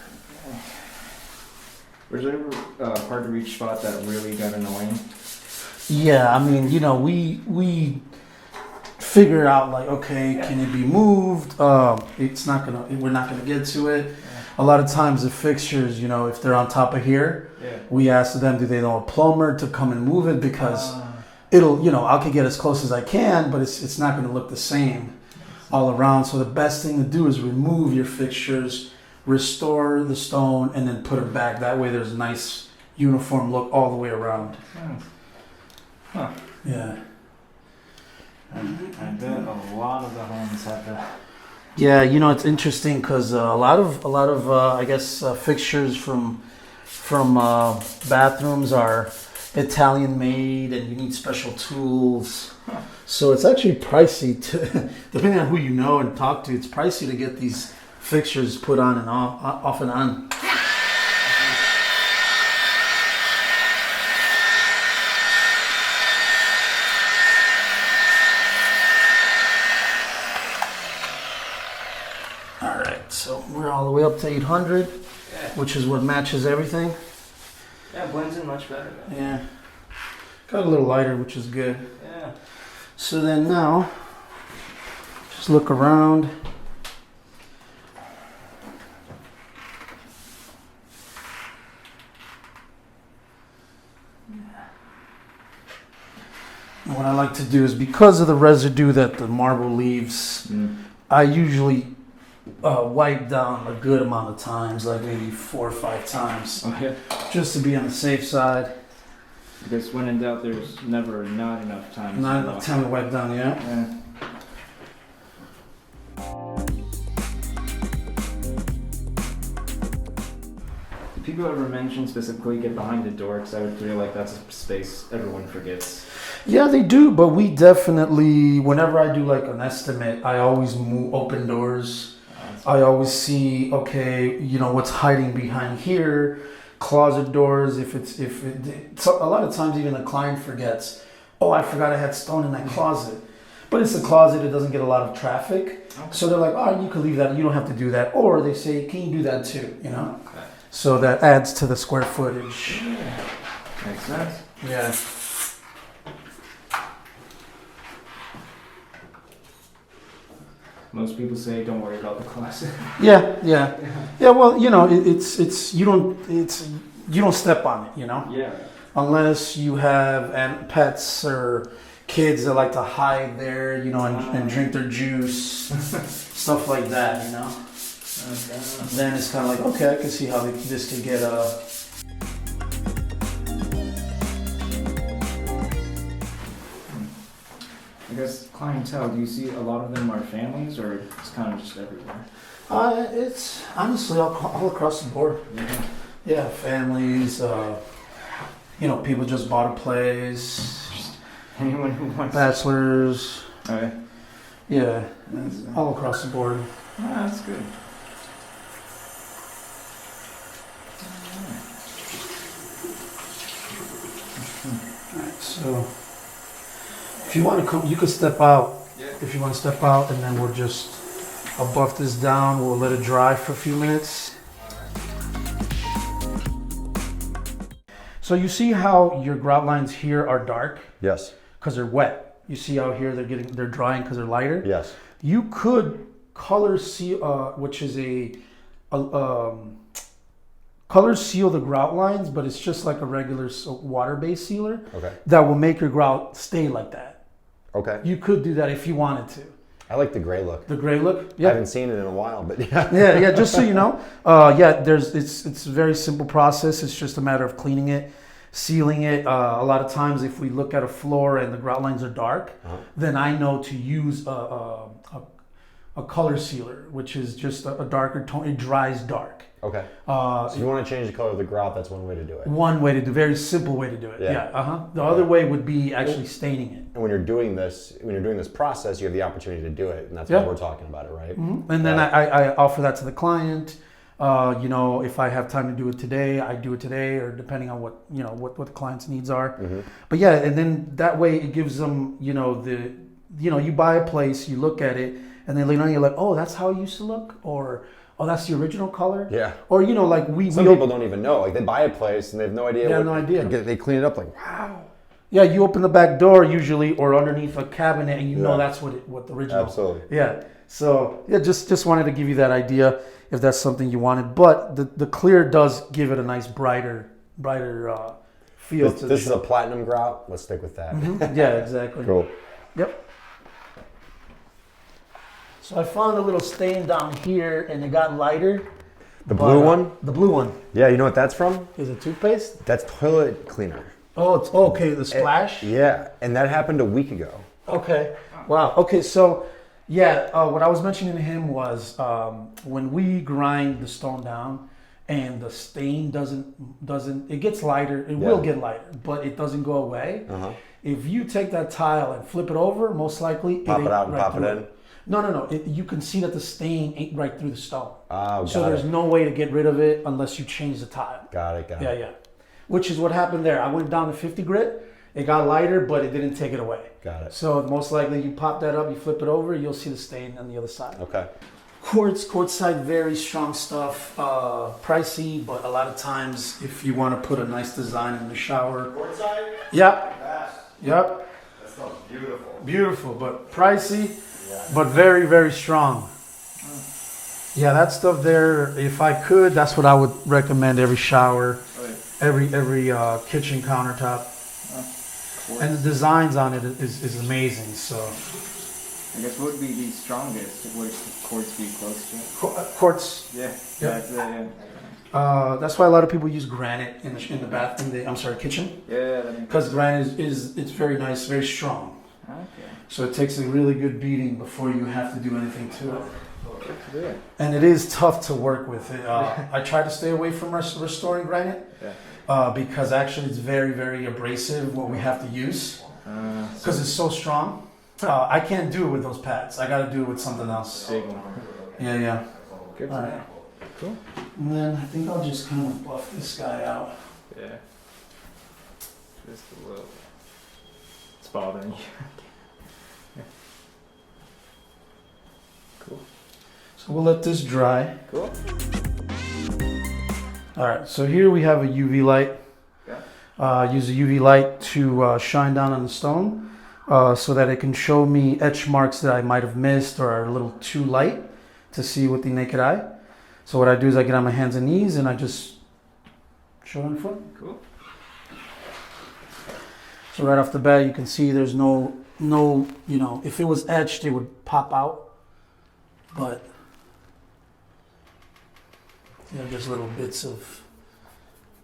Was there ever a hard to reach spot that really got annoying? Yeah, I mean, you know, we figure out like, okay, can it be moved? It's not gonna. We're not gonna get to it. A lot of times the fixtures, you know, if they're on top of here, we ask them, do they know a plumber to come and move it because it'll, you know, I could get as close as I can, but it's not gonna look the same all around. So the best thing to do is remove your fixtures, restore the stone, and then put it back. That way there's a nice uniform look all the way around. Huh. Yeah. I bet a lot of the homes have that. Yeah, you know, it's interesting because a lot of I guess fixtures from bathrooms are Italian made, and you need special tools. Huh. So it's actually pricey to, depending on who you know and talk to, it's pricey to get these fixtures put on and off and on. All right, so we're all the way up to 800, which is what matches everything. Yeah, it blends in much better. Yeah, got a little lighter, which is good. Yeah. So then now, just look around. What I like to do is, because of the residue that the marble leaves, I usually wipe down a good amount of times, like maybe 4 or 5 times, Okay. just to be on the safe side. Because when in doubt, there's never not enough time. Not enough time to wipe down, yeah. Yeah. Do people ever mention specifically get behind the door? Because I would feel like that's a space everyone forgets. Yeah, they do, but we definitely, whenever I do like an estimate, I always move open doors. I always see, okay, you know, what's hiding behind here, closet doors. So a lot of times even the client forgets, oh, I forgot I had stone in that closet. But it's a closet, it doesn't get a lot of traffic. Okay. So they're like, oh, you can leave that, you don't have to do that. Or they say, can you do that too, you know? Okay. So that adds to the square footage. Makes sense. Yeah. Most people say don't worry about the closet. Yeah. Well, you know, you don't step on it, you know, Yeah. unless you have pets or kids that like to hide there, you know, and drink their juice, stuff like that, you know. Okay. Then it's kind of like, okay, I can see how this could get I guess clientele, do you see a lot of them are families or it's kind of just everywhere? It's honestly all across the board. Yeah, families, you know, people just bought a place, Anyone who wants bachelors, Okay. yeah, it's all across the board. Ah, that's good. So if you want to come, you could step out. If you want to step out, and then we'll just, I'll buff this down. We'll let it dry for a few minutes. So you see how your grout lines here are dark? Yes. Because they're wet. You see how here they're drying because they're lighter? Yes. You could color seal, which is color seal the grout lines, but it's just like a regular water-based sealer. Okay. That will make your grout stay like that. Okay. You could do that if you wanted to. I like the gray look. The gray look? I Yeah. haven't seen it in a while, but yeah. Yeah, just so you know. It's a very simple process. It's just a matter of cleaning it, sealing it. A lot of times if we look at a floor and the grout lines are dark, then I know to use a color sealer, which is just a darker tone. It dries dark. Okay. So if you want to change the color of the grout, that's one way to do it. One way to do, very simple way to do it. Yeah. The other way would be actually staining it. And when you're doing this process, you have the opportunity to do it, and that's why we're talking about it, right? Mm-hmm. And then I offer that to the client. If I have time to do it today, I do it today, or depending on what the client's needs are. Mm-hmm. But yeah, and then that way it gives them, you buy a place, you look at it, and then later on you're like, oh, that's how it used to look, or oh, that's the original color. Yeah. Or some people don't even know. Like they buy a place and they have no idea. They have no idea. They clean it up like, wow. Yeah, you open the back door usually, or underneath a cabinet, and you know that's what the original. Absolutely. Yeah. So yeah, just wanted to give you that idea if that's something you wanted. But the clear does give it a nice brighter feel. This is a platinum grout. Let's stick with that. Mm-hmm. Yeah, exactly. Cool. Yep. So I found a little stain down here, and it got lighter. The blue one? The blue one. Yeah, you know what that's from? Is it toothpaste? That's toilet cleaner. Oh, it's okay. The splash. Yeah, and that happened a week ago. Okay. Wow. Okay. So, yeah, what I was mentioning to him was when we grind the stone down, and the stain doesn't. It gets lighter. It will get lighter, but it doesn't go away. If you take that tile and flip it over, most likely pop it out and pop it in. No. You can see that the stain ain't right through the stone. Oh, so there's no way to get rid of it unless you change the tile. Got it. Yeah. Which is what happened there. I went down to 50 grit. It got lighter, but it didn't take it away. Got it. So most likely you pop that up, you flip it over, you'll see the stain on the other side. Okay. Quartzite, very strong stuff. Pricey, but a lot of times if you want to put a nice design in the shower. Quartzite? Yep. Yes. Yep. That smells beautiful. Beautiful, but pricey. But very, very strong. Yeah, that stuff there, if I could, that's what I would recommend every shower, every kitchen countertop. And the designs on it is amazing, so. I guess what would be the strongest? Would quartz be close to? Quartz. Yeah. Yep. That's that's why a lot of people use granite in the bathroom. kitchen. Yeah. Because granite it's very nice, very strong. Okay. So it takes a really good beating before you have to do anything to it. Good to do it. And it is tough to work with. I try to stay away from restoring granite because actually it's very, very abrasive what we have to use because it's so strong. I can't do it with those pads. I got to do it with something else. Big one. Yeah. Good. All right. Cool. And then I think I'll just kind of buff this guy out. Yeah. Just a little. It's bothering you. Cool. So we'll let this dry. Cool. All right, so here we have a UV light. Yeah. Use a UV light to shine down on the stone so that it can show me etch marks that I might have missed or are a little too light to see with the naked eye. So what I do is I get on my hands and knees and I just show on foot. Cool. So right off the bat, you can see there's no, if it was etched, it would pop out. But just little bits of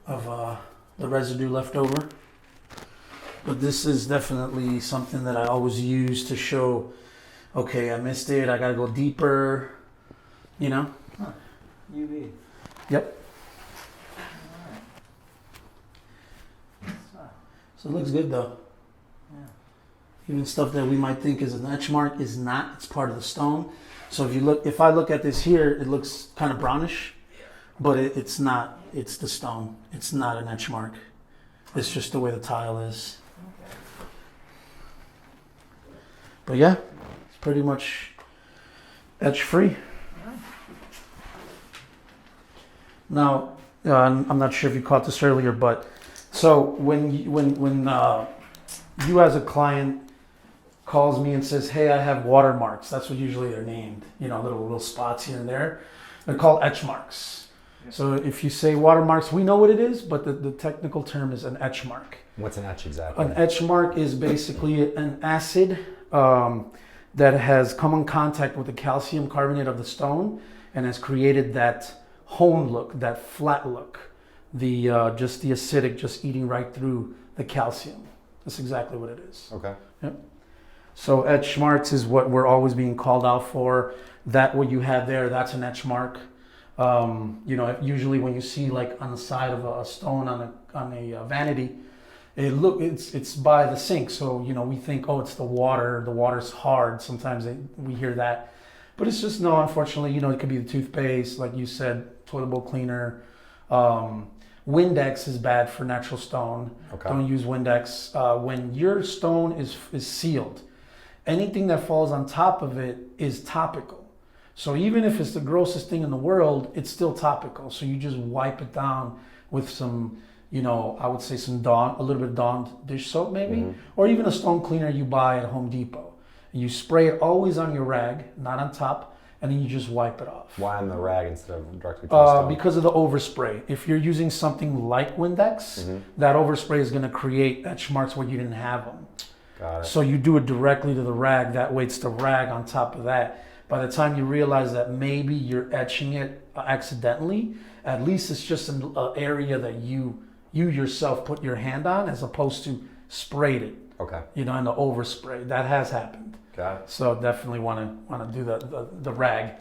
the residue left over. But this is definitely something that I always use to show, okay, I missed it, I gotta go deeper, UV. Yep. So it looks good though. Yeah. Even stuff that we might think is an etch mark is not, it's part of the stone. So if I look at this here, it looks kind of brownish, but it's not, it's the stone. It's not an etch mark. It's just the way the tile is. Okay. But yeah, it's pretty much etch free. Now, I'm not sure if you caught this earlier, but so when you as a client calls me and says, "Hey, I have watermarks," that's what usually they're named. You know, little spots here and there. They're called etch marks. So if you say watermarks, we know what it is, but the technical term is an etch mark. What's an etch exactly? An etch mark is basically an acid that has come in contact with the calcium carbonate of the stone and has created that hone look, that flat look, just the acidic just eating right through the calcium. That's exactly what it is. Okay. Yep. So etch marks is what we're always being called out for. That what you have there, that's an etch mark. You know, usually when you see like on the side of a stone on a vanity, it's by the sink. So you know we think, oh, it's the water. The water's hard. Sometimes we hear that, but it's just no. Unfortunately, you know, it could be the toothpaste, like you said, toilet bowl cleaner. Windex is bad for natural stone. Okay. Don't use Windex. When your stone is sealed, anything that falls on top of it is topical. So even if it's the grossest thing in the world, it's still topical. So you just wipe it down with some, you know, I would say a little bit of Dawn dish soap maybe, or even a stone cleaner you buy at Home Depot. You spray it always on your rag, not on top, and then you just wipe it off. Why on the rag instead of directly to the stone? Because of the overspray. If you're using something like Windex, that overspray is going to create etch marks where you didn't have them. Got it. So you do it directly to the rag. That way it's the rag on top of that. By the time you realize that maybe you're etching it accidentally, at least it's just an area that you yourself put your hand on as opposed to sprayed it. Okay. You know, in the overspray. That has happened. Got it. So definitely want to do the rag.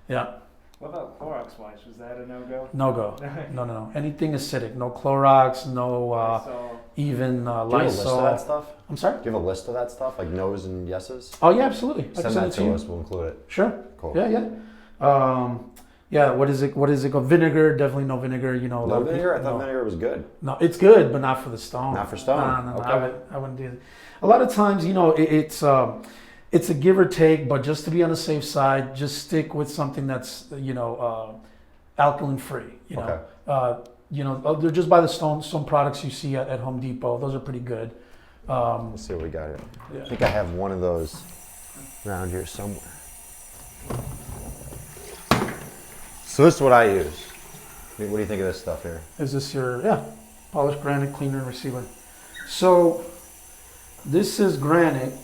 Yeah. What about Clorox wipes? Was that a no-go? No go. No. Anything acidic. No Clorox. No even Lysol. Do you have a list of that stuff? I'm sorry? Do you have a list of that stuff, like no's and yeses? Oh yeah, absolutely. I can Send send that it to you. us. We'll include it. Sure. Cool. Yeah. Yeah. What is it called? Vinegar. Definitely no vinegar. You know. No vinegar? I thought no. vinegar was good. No, it's good, but not for the stone. Not for stone. No. Okay. I wouldn't do that. A lot of times, you know, it's a give or take, but just to be on the safe side, just stick with something that's, you know, alkaline free. You know, Okay. You know, they're just by the stone products you see at Home Depot. Those are pretty good. Let's see what we got here. Yeah. I think I have one of those around here somewhere. So this is what I use. What do you think of this stuff here? Is this your polished granite cleaner and resealer? So this is granite.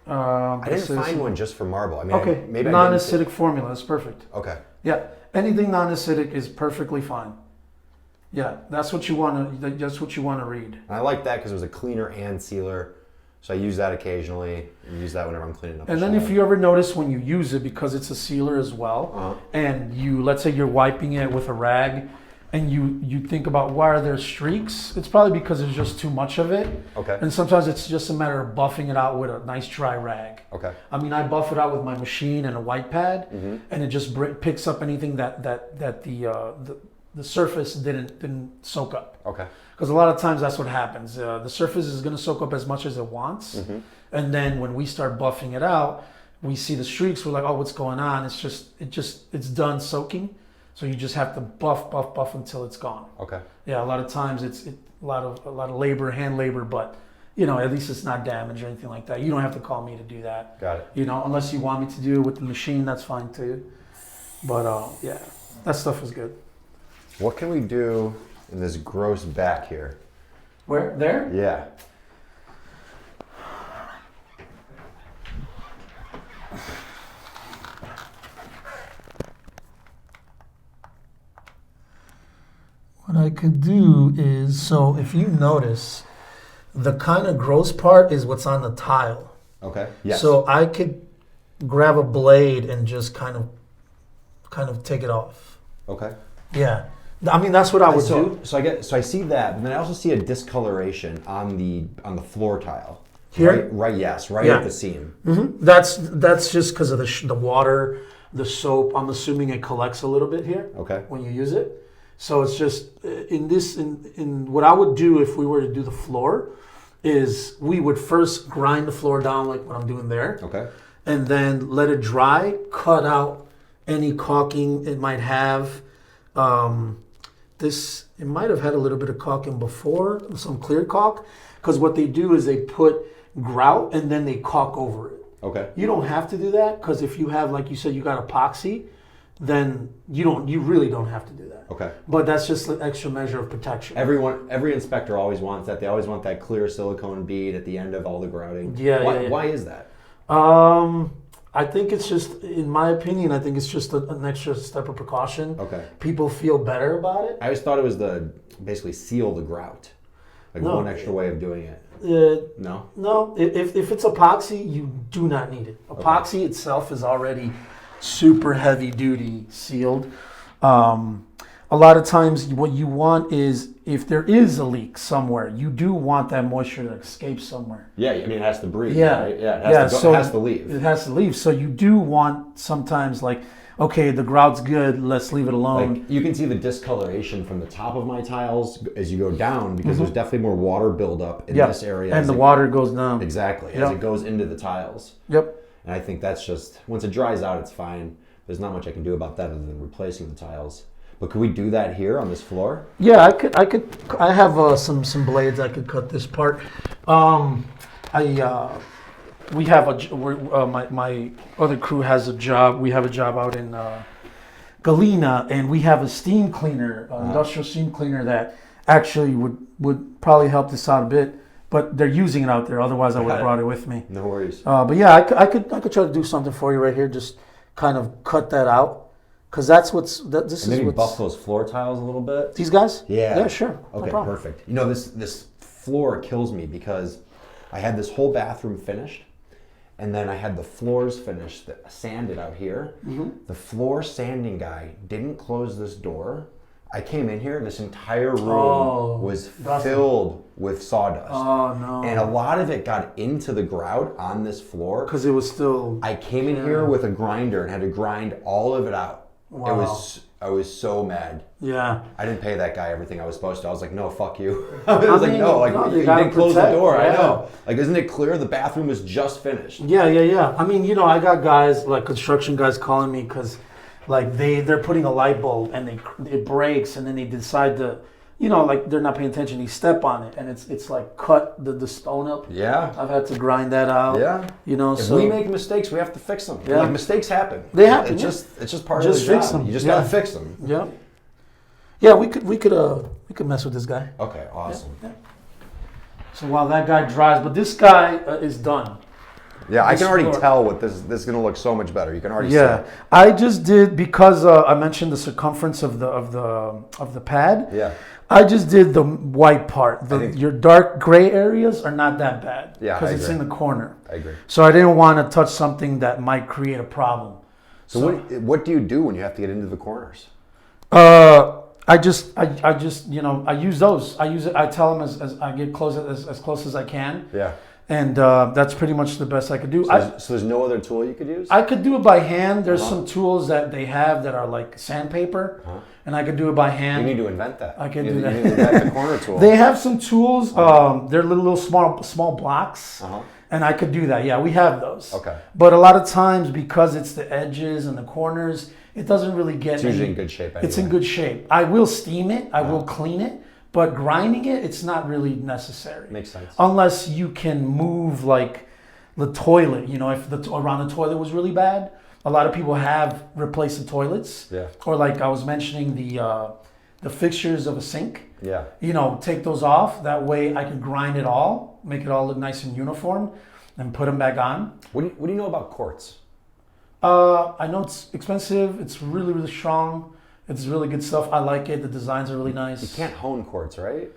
I didn't find one just for marble. I mean, okay, maybe I non-acidic formula. That's perfect. Okay. Yeah, anything non-acidic is perfectly fine. Yeah, that's what you want to. That's what you want to read. And I like that because it was a cleaner and sealer, so I use that occasionally. And use that whenever I'm cleaning up. And then if you ever notice when you use it, because it's a sealer as well, and let's say you're wiping it with a rag, and you think about why are there streaks? It's probably because there's just too much of it. Okay. And sometimes it's just a matter of buffing it out with a nice dry rag. Okay. I mean, I buff it out with my machine and a white pad, and it just picks up anything that the surface didn't soak up. Okay. Because a lot of times that's what happens. The surface is going to soak up as much as it wants, and then when we start buffing it out, we see the streaks. We're like, oh, what's going on? It's done soaking. So you just have to buff until it's gone. Okay. Yeah, a lot of times it's a lot of labor, hand labor, but you know, at least it's not damaged or anything like that. You don't have to call me to do that. Got it. You know, unless you want me to do it with the machine, that's fine too. But yeah, that stuff is good. What can we do in this gross back here? Where? There? Yeah. What I could do is, so if you notice, the kind of gross part is what's on the tile. Okay. Yes. So I could grab a blade and just kind of take it off. Okay. Yeah. I mean, that's what I would do. So I see that, but then I also see a discoloration on the floor tile. Here? Right. Yes. Right Yeah. at the seam. Mm-hmm. That's just because of the water, the soap. I'm assuming it collects a little bit here. Okay. When you use it. So it's just in what I would do if we were to do the floor is we would first grind the floor down like what I'm doing there. Okay. And then let it dry, cut out any caulking it might have. It might have had a little bit of caulking before, some clear caulk, because what they do is they put grout and then they caulk over it. Okay. You don't have to do that, because if you have, like you said, you got epoxy, then you really don't have to do that. Okay. But that's just an extra measure of protection. Every inspector always wants that. They always want that clear silicone bead at the end of all the grouting. Yeah. Why is that? I think it's just, in my opinion, I think it's just an extra step of precaution. Okay. People feel better about it. I always thought it was basically seal the grout. Like one extra way of doing it. No. No, if it's epoxy, you do not need it. Epoxy itself is already super heavy duty sealed. A lot of times what you want is, if there is a leak somewhere, you do want that moisture to escape somewhere. Yeah, I mean, it has to breathe, Yeah. right? Yeah, it has to leave. It has to leave. So you do want sometimes, like, okay, the grout's good, let's leave it alone. Like, you can see the discoloration from the top of my tiles as you go down, because there's definitely more water buildup in this area. And the water goes down. Exactly, as it goes into the tiles. Yep. And I think that's just, once it dries out, it's fine. There's not much I can do about that other than replacing the tiles. But could we do that here on this floor? Yeah, I have some blades I could cut this part. We have my other crew has a job. We have a job out in Galena, and we have a steam cleaner, industrial steam cleaner, that actually would probably help this out a bit. But they're using it out there. Otherwise, I would have brought it with me. No worries. But yeah, I could try to do something for you right here. Just kind of cut that out. Because that's maybe buff those floor tiles a little bit. These guys? Yeah. Yeah, sure. Okay, no problem. perfect. You know, this floor kills me, because I had this whole bathroom finished, and then I had the floors finished, sanded out here. The floor sanding guy didn't close this door. I came in here, and this entire room was filled with sawdust. Oh, no. And a lot of it got into the grout on this floor. Because it was still... I came in here with a grinder and had to grind all of it out. Wow. I was so mad. Yeah. I didn't pay that guy everything I was supposed to. I was like, no, fuck you. I was like, no, you didn't close the door. Yeah. I know. Like, isn't it clear the bathroom was just finished? Yeah. I mean, I got guys, like construction guys, calling me because, like, they're putting a light bulb and it breaks, and then they decide to, like, they're not paying attention. They step on it, and it's like cut the stone up. Yeah. I've had to grind that out. Yeah. If we make mistakes, we have to fix them. Yeah. Like, mistakes happen. They happen. It's just part of the job. Fix them. You just gotta fix them. Yeah. Yeah, we could mess with this guy. Okay, awesome. Yeah. So while that guy dries, but this guy is done. Yeah, I can already tell what this is going to look so much better. You can already see it. I just did, because I mentioned the circumference of the pad. Yeah. I just did the white part. Your dark gray areas are not that bad. Yeah, because it's in the corner. I agree. So I didn't want to touch something that might create a problem. So what do you do when you have to get into the corners? I just I use those. I tell them as I get close as I can. Yeah. And that's pretty much the best I could do. So there's no other tool you could use? I could do it by hand. There's some tools that they have that are like sandpaper, and I could do it by hand. You need to invent that. I can do that. You need to invent the corner tool. They have some tools. They're little small blocks, and I could do that. Yeah, we have those. Okay. But a lot of times, because it's the edges and the corners, it doesn't really get. It's usually in good shape. Anyway. It's in good shape. I will steam it. I will clean it. But grinding it, it's not really necessary. Makes sense. Unless you can move, like, the toilet. If around the toilet was really bad, a lot of people have replaced the toilets. Yeah. Or, like I was mentioning, the fixtures of a sink. Yeah. Take those off. That way I can grind it all, make it all look nice and uniform, and put them back on. What do you know about quartz? I know it's expensive. It's really, really strong. It's really good stuff. I like it. The designs are really nice. You can't hone quartz, right?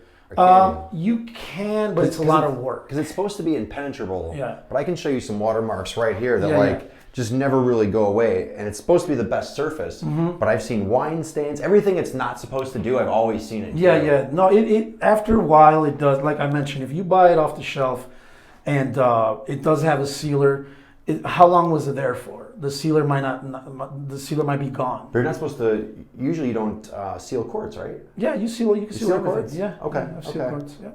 You can, but it's a lot of work. Because it's supposed to be impenetrable. Yeah. But I can show you some watermarks right here that just never really go away. And it's supposed to be the best surface. But I've seen wine stains. Everything it's not supposed to do, I've always seen it. Yeah. No, it after a while it does. Like I mentioned, if you buy it off the shelf and it does have a sealer, how long was it there for? The sealer might be gone. But you're not supposed to. Usually, you don't seal quartz, right? Yeah, you can seal everything. quartz? Yeah. Okay. I've sealed quartz. Yeah.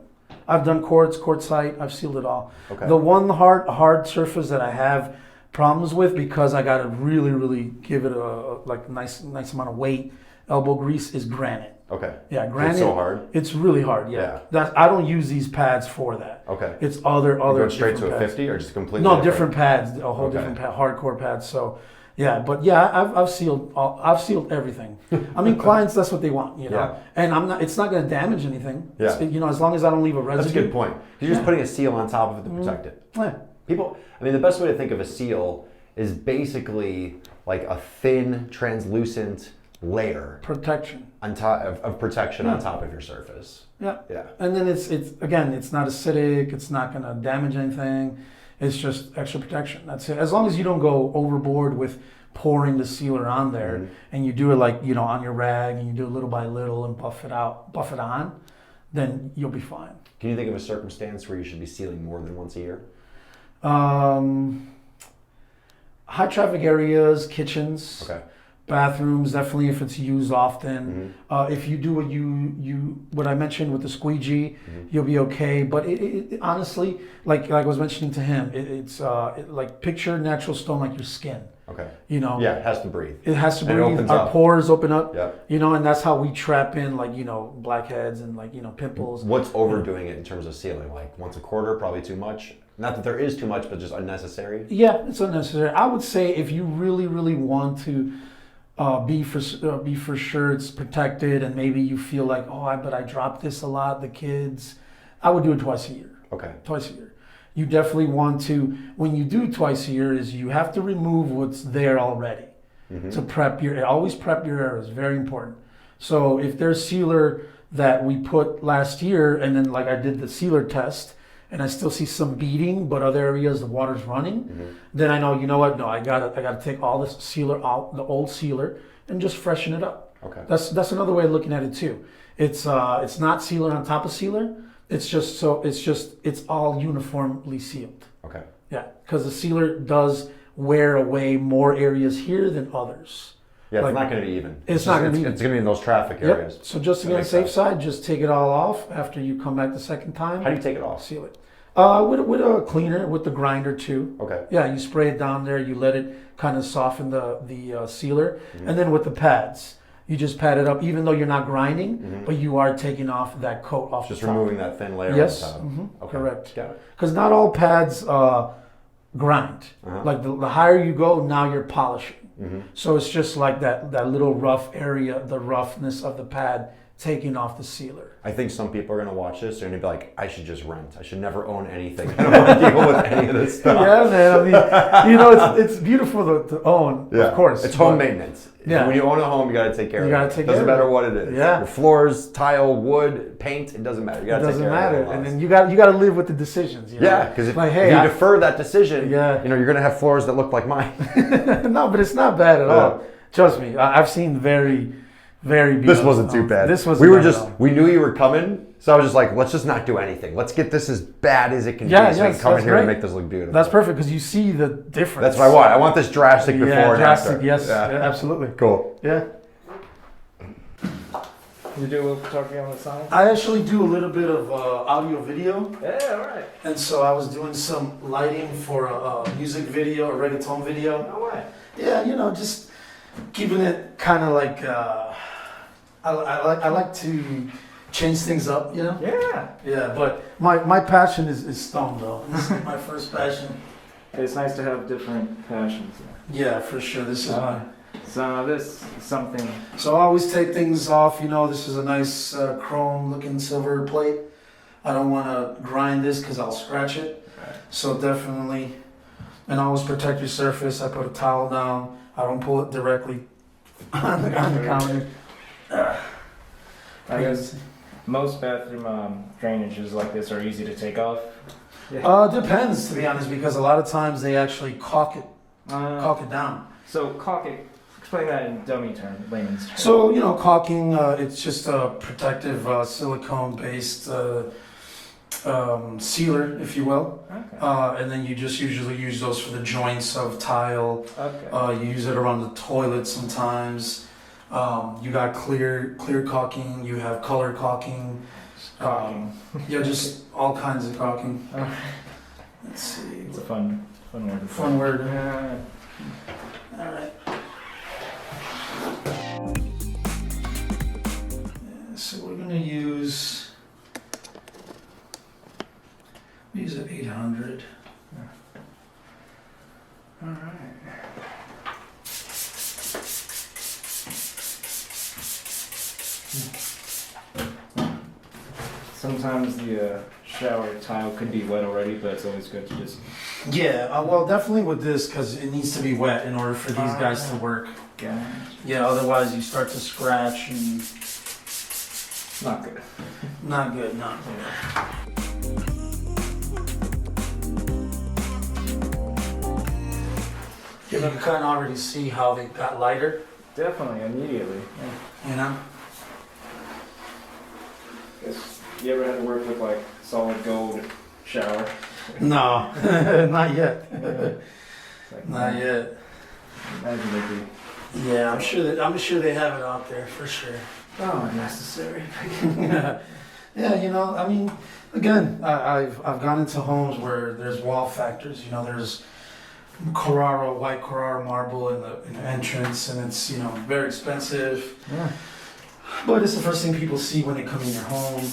I've done quartz, quartzite. I've sealed it all. Okay. The one hard surface that I have problems with because I got to really give it a nice amount of weight, elbow grease, is granite. Okay. Yeah, granite. It's so hard. It's really hard. Yeah. I don't use these pads for that. Okay. It's other. Going straight to a pads. 50 or just completely? No, different pads. A whole different hardcore pads. So, yeah, but yeah, I've sealed everything. I mean, clients, that's what they want, you know. Yeah. And I'm not. It's not going to damage anything. Yeah. You know, as long as I don't leave a residue. That's a good point. You're just putting a seal on top of it to protect it. Yeah. I mean, the best way to think of a seal is basically like a thin, translucent layer Protection. on top of protection on top of your surface. Yeah. Yeah. And then it's again, it's not acidic. It's not going to damage anything. It's just extra protection. That's it. As long as you don't go overboard with pouring the sealer on there, and you do it like, you know, on your rag, and you do it little by little and buff it on, then you'll be fine. Can you think of a circumstance where you should be sealing more than once a year? High traffic areas, kitchens. Okay. Bathrooms, definitely if it's used often. If you do what I mentioned with the squeegee, you'll be okay. But it honestly, like I was mentioning to him, it's like picture natural stone like your skin. Okay. You know. Yeah, it has to breathe. It has to And breathe. it opens Our up. pores open up. Yeah. You know, and that's how we trap in, like, you know, blackheads and, like, you know, pimples. What's overdoing it in terms of sealing? Like once a quarter, probably too much. Not that there is too much, but just unnecessary. Yeah, it's unnecessary. I would say if you really want to be for sure it's protected, and maybe you feel like, but I dropped this a lot, the kids, I would do it twice a year. Okay. Twice a year. You definitely want to, when you do twice a year, is you have to remove what's there already to always prep your areas, very important. So if there's sealer that we put last year, and then like I did the sealer test, and I still see some beading, but other areas the water's running, then I know, you know what? No, I gotta take all this sealer out, the old sealer, and just freshen it up. Okay. That's another way of looking at it too. It's not sealer on top of sealer. It's all uniformly sealed. Okay. Yeah, because the sealer does wear away more areas here than others. Yeah, Like, it's not going to be even. It's not going to be even. It's going to be in those traffic areas. Yep. So just to That be on the makes safe sense. side, just take it all off after you come back the second time. How do you take it off? Seal it. With a cleaner, with the grinder too. Okay. Yeah, you spray it down there, you let it kind of soften the sealer, and then with the pads, you just pad it up, even though you're not grinding, but you are taking off that coat off Just the top. removing that thin layer Yes, on top. Okay. correct. Got it. Because not all pads grind. Like the higher you go, now you're polishing. So it's just like that little rough area, the roughness of the pad taking off the sealer. I think some people are going to watch this and they're going to be like, I should just rent. I should never own anything. I don't want to deal with any of this stuff. Yeah, man. I mean, you know, it's beautiful to own, of course. It's home maintenance. Yeah. When you own a home, you got to take care of it. You gotta take care Doesn't of matter it. what it is. Yeah. Your floors, tile, wood, paint, it doesn't matter. You got It to take doesn't care matter, of it. and then you got to live with the decisions. You know? Yeah, because if, like, if hey, you defer that decision, Yeah. you know, you're going to have floors that look like mine. no, but it's not bad at all. Trust me, I've seen very, very beautiful. This wasn't too bad. This was. We knew you were coming, so I was just like, let's just not do anything. Let's get this as bad as it can be, Yeah, so we yes, can come in that's here and great. make this look beautiful. That's perfect because you see the difference. That's what I want. I want this drastic before and drastic, after. yes, yeah, absolutely. Cool. Yeah. You do a little photography on the side? I actually do a little bit of audio video, Yeah, all right. and so I was doing some lighting for a music video, a reggaeton video. No way. Yeah, you know, just keeping it kind of like I like to change things up, you know. Yeah. Yeah, but my passion is stone though. This is my first passion. It's nice to have different passions. Yeah, for sure. This is my. So this is something. So I always take things off. You know, this is a nice chrome-looking silver plate. I don't want to grind this because I'll scratch it. Right. So definitely, and always protect your surface. I put a towel down. I don't pull it directly on the counter. I guess most bathroom drainages like this are easy to take off. Depends, to be honest, because a lot of times they actually caulk it down. So caulking, explain that in dummy term, layman's term. So, you know, caulking, it's just a protective silicone-based sealer, if you will. Okay. And then you just usually use those for the joints of tile. Okay. You use it around the toilet sometimes. You got clear caulking, you have color caulking. Caulking. Yeah, just all kinds of caulking. Oh. Let's see. It's a fun word. Fun word. Yeah. All right. So we're gonna use an 800. All right. Sometimes the shower tile could be wet already, but it's always good to just. Yeah, well, definitely with this because it needs to be wet in order for these guys to work. Yeah. Yeah, otherwise you start to scratch and Not good. not good, not good. You can kind of already see how they got lighter, Definitely, immediately. you know? Guess you ever had to work with like solid gold shower? No, not yet. Like, Not yet. Imagine it'd be. Yeah, I'm sure they have it out there for sure. Oh, unnecessary. Yeah, you know, I mean, again, I've gone into homes where there's wow factors. You know, there's white Carrara marble in the entrance, and it's, you know, very expensive. Yeah. But it's the first thing people see when they come in your home.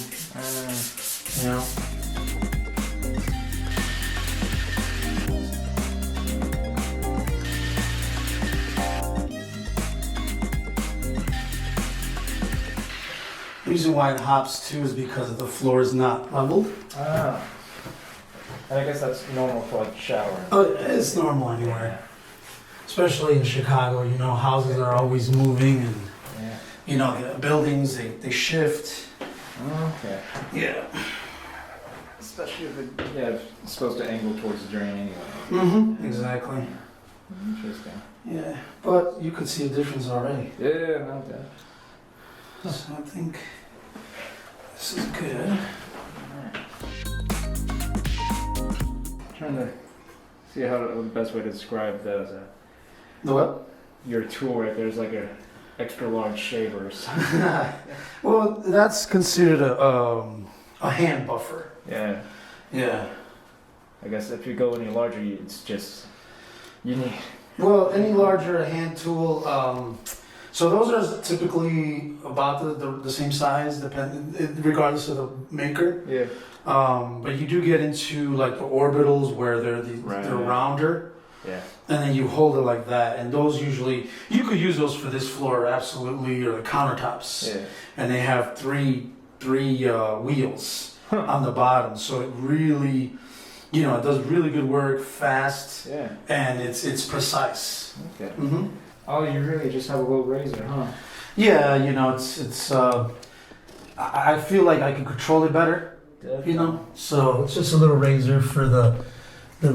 You know. The reason why it hops too is because the floor is not leveled. Ah. And I guess that's normal for like shower. Oh, it's normal anywhere, especially in Chicago. You know, houses are always moving, and Yeah. you know, the buildings they shift. Okay. Yeah. Especially if it's supposed to angle towards the drain anyway. Mm-hmm. Exactly. Interesting. Yeah, but you could see a difference already. Yeah, not bad. So I think this is good. Trying to see how the best way to describe that as The what? your tool right there's like a extra large shaver or something. Well, that's considered a hand buffer. Yeah. Yeah. I guess if you go any larger, it's just you need. Well, any larger a hand tool. So those are typically about the same size, regardless of the maker. Yeah. But you do get into like the orbitals where they're rounder, Yeah. and then you hold it like that. And those usually you could use those for this floor absolutely, or the countertops. Yeah. And they have three wheels on the bottom, so it really, you know, it does really good work, fast, Yeah. and it's precise. Okay. Mm-hmm. Oh, you really just have a little razor, huh? Yeah, you know, it's. I feel like I can control it better. Definitely. You know, so it's just a little razor for the I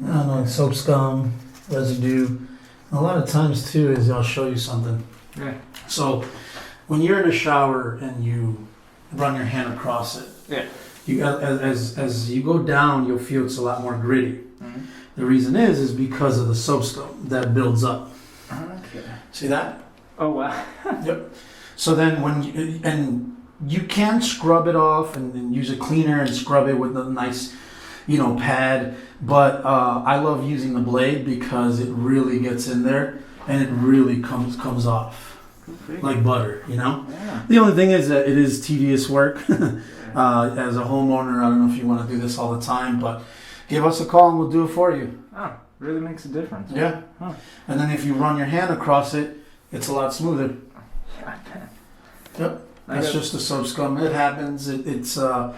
don't know, soap scum, residue. A lot of times too is I'll show you something. Yeah. So when you're in a shower and you run your hand across it, Yeah. you as you go down, you'll feel it's a lot more gritty. Mm-hmm. The reason is because of the soap scum that builds up. Okay. See that? Oh wow. Yep. So then you can scrub it off and use a cleaner and scrub it with a nice, you know, pad. But I love using the blade because it really gets in there and it really comes off like butter, you know? Yeah. The only thing is that it is tedious work. As a homeowner, I don't know if you want to do this all the time, but give us a call and we'll do it for you. Oh, really makes a difference. Yeah. Huh. And then if you run your hand across it, it's a lot smoother. Yep. That's just the soap scum. It happens. It's a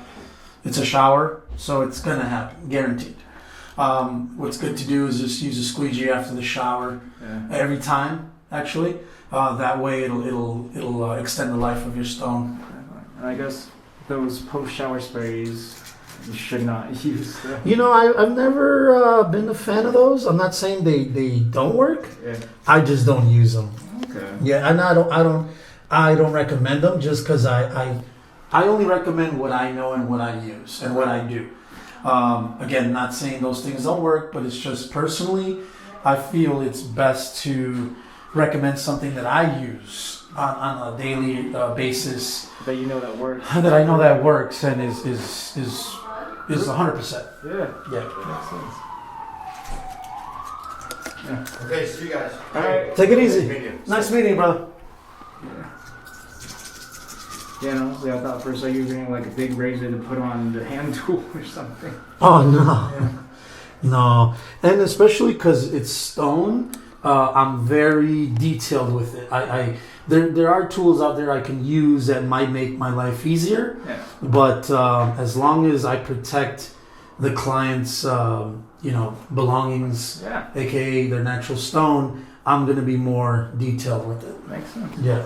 shower, so it's gonna happen, guaranteed. What's good to do is just use a squeegee after the shower every time. Actually, that way it'll extend the life of your stone. And I guess those post-shower sprays you should not use. You know, I've never been a fan of those. I'm not saying they don't work. Yeah. I just don't use them. Okay. Yeah, and I don't recommend them just because I only recommend what I know and what I use and what I do. Again, not saying those things don't work, but it's just personally, I feel it's best to recommend something that I use on a daily basis. That you know that works. That I know that works and is 100%. Yeah. Yeah. Makes sense. Yeah. Okay, see you guys. All right. Take it easy. Meet you. Nice meeting you, brother. Yeah, and honestly, I thought for a second you were getting like a big razor to put on the hand tool or something. Oh no, Yeah. no, and especially because it's stone, I'm very detailed with it. There are tools out there I can use that might make my life easier, Yeah. but as long as I protect the client's belongings, Yeah. aka their natural stone, I'm gonna be more detailed with it. Makes sense. Yeah.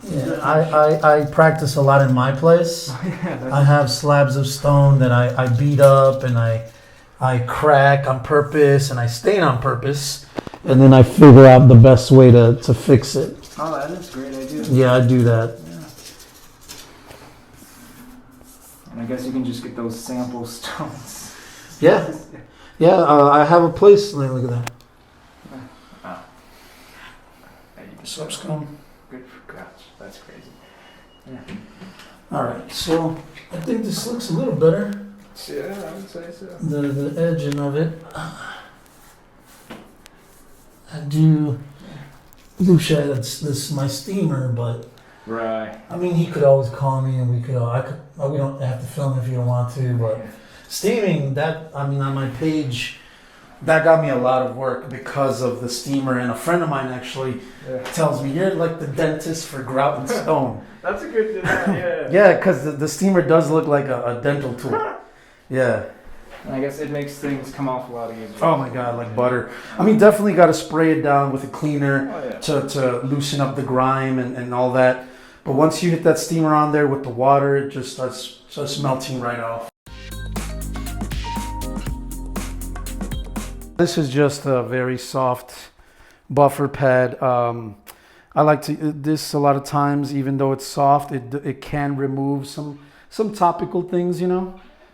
Yeah, I practice a lot in my place. Yeah, I have slabs of stone that I beat up and I crack on purpose and I stain on purpose, and then I figure out the best way to fix it. oh, that is a great idea. Yeah, I do that. Yeah. And I guess you can just get those sample stones. Yeah, yeah. I have a place. Look at that. Oh. There you go. Soapstone. Good for grouts. That's crazy. Yeah. All right, so I think this looks a little better. Yeah, I would say so. The edging of it. I do. Lucia, that's my steamer, but Right. I mean, he could always call me, and we could. We don't have to film if you don't want to, but steaming. On my page, that got me a lot of work because of the steamer. And a friend of mine actually tells me, "You're like the dentist for grout and stone." That's a good yeah. Yeah, because the steamer does look like a dental tool. Yeah. And I guess it makes things come off a lot easier. Oh my God, like butter. I mean, definitely got to spray it down with a cleaner Oh, yeah. to loosen up the grime and all that. But once you hit that steamer on there with the water, it just starts melting right off. This is just a very soft buffer pad. I like to this a lot of times, even though it's soft, it can remove some topical things,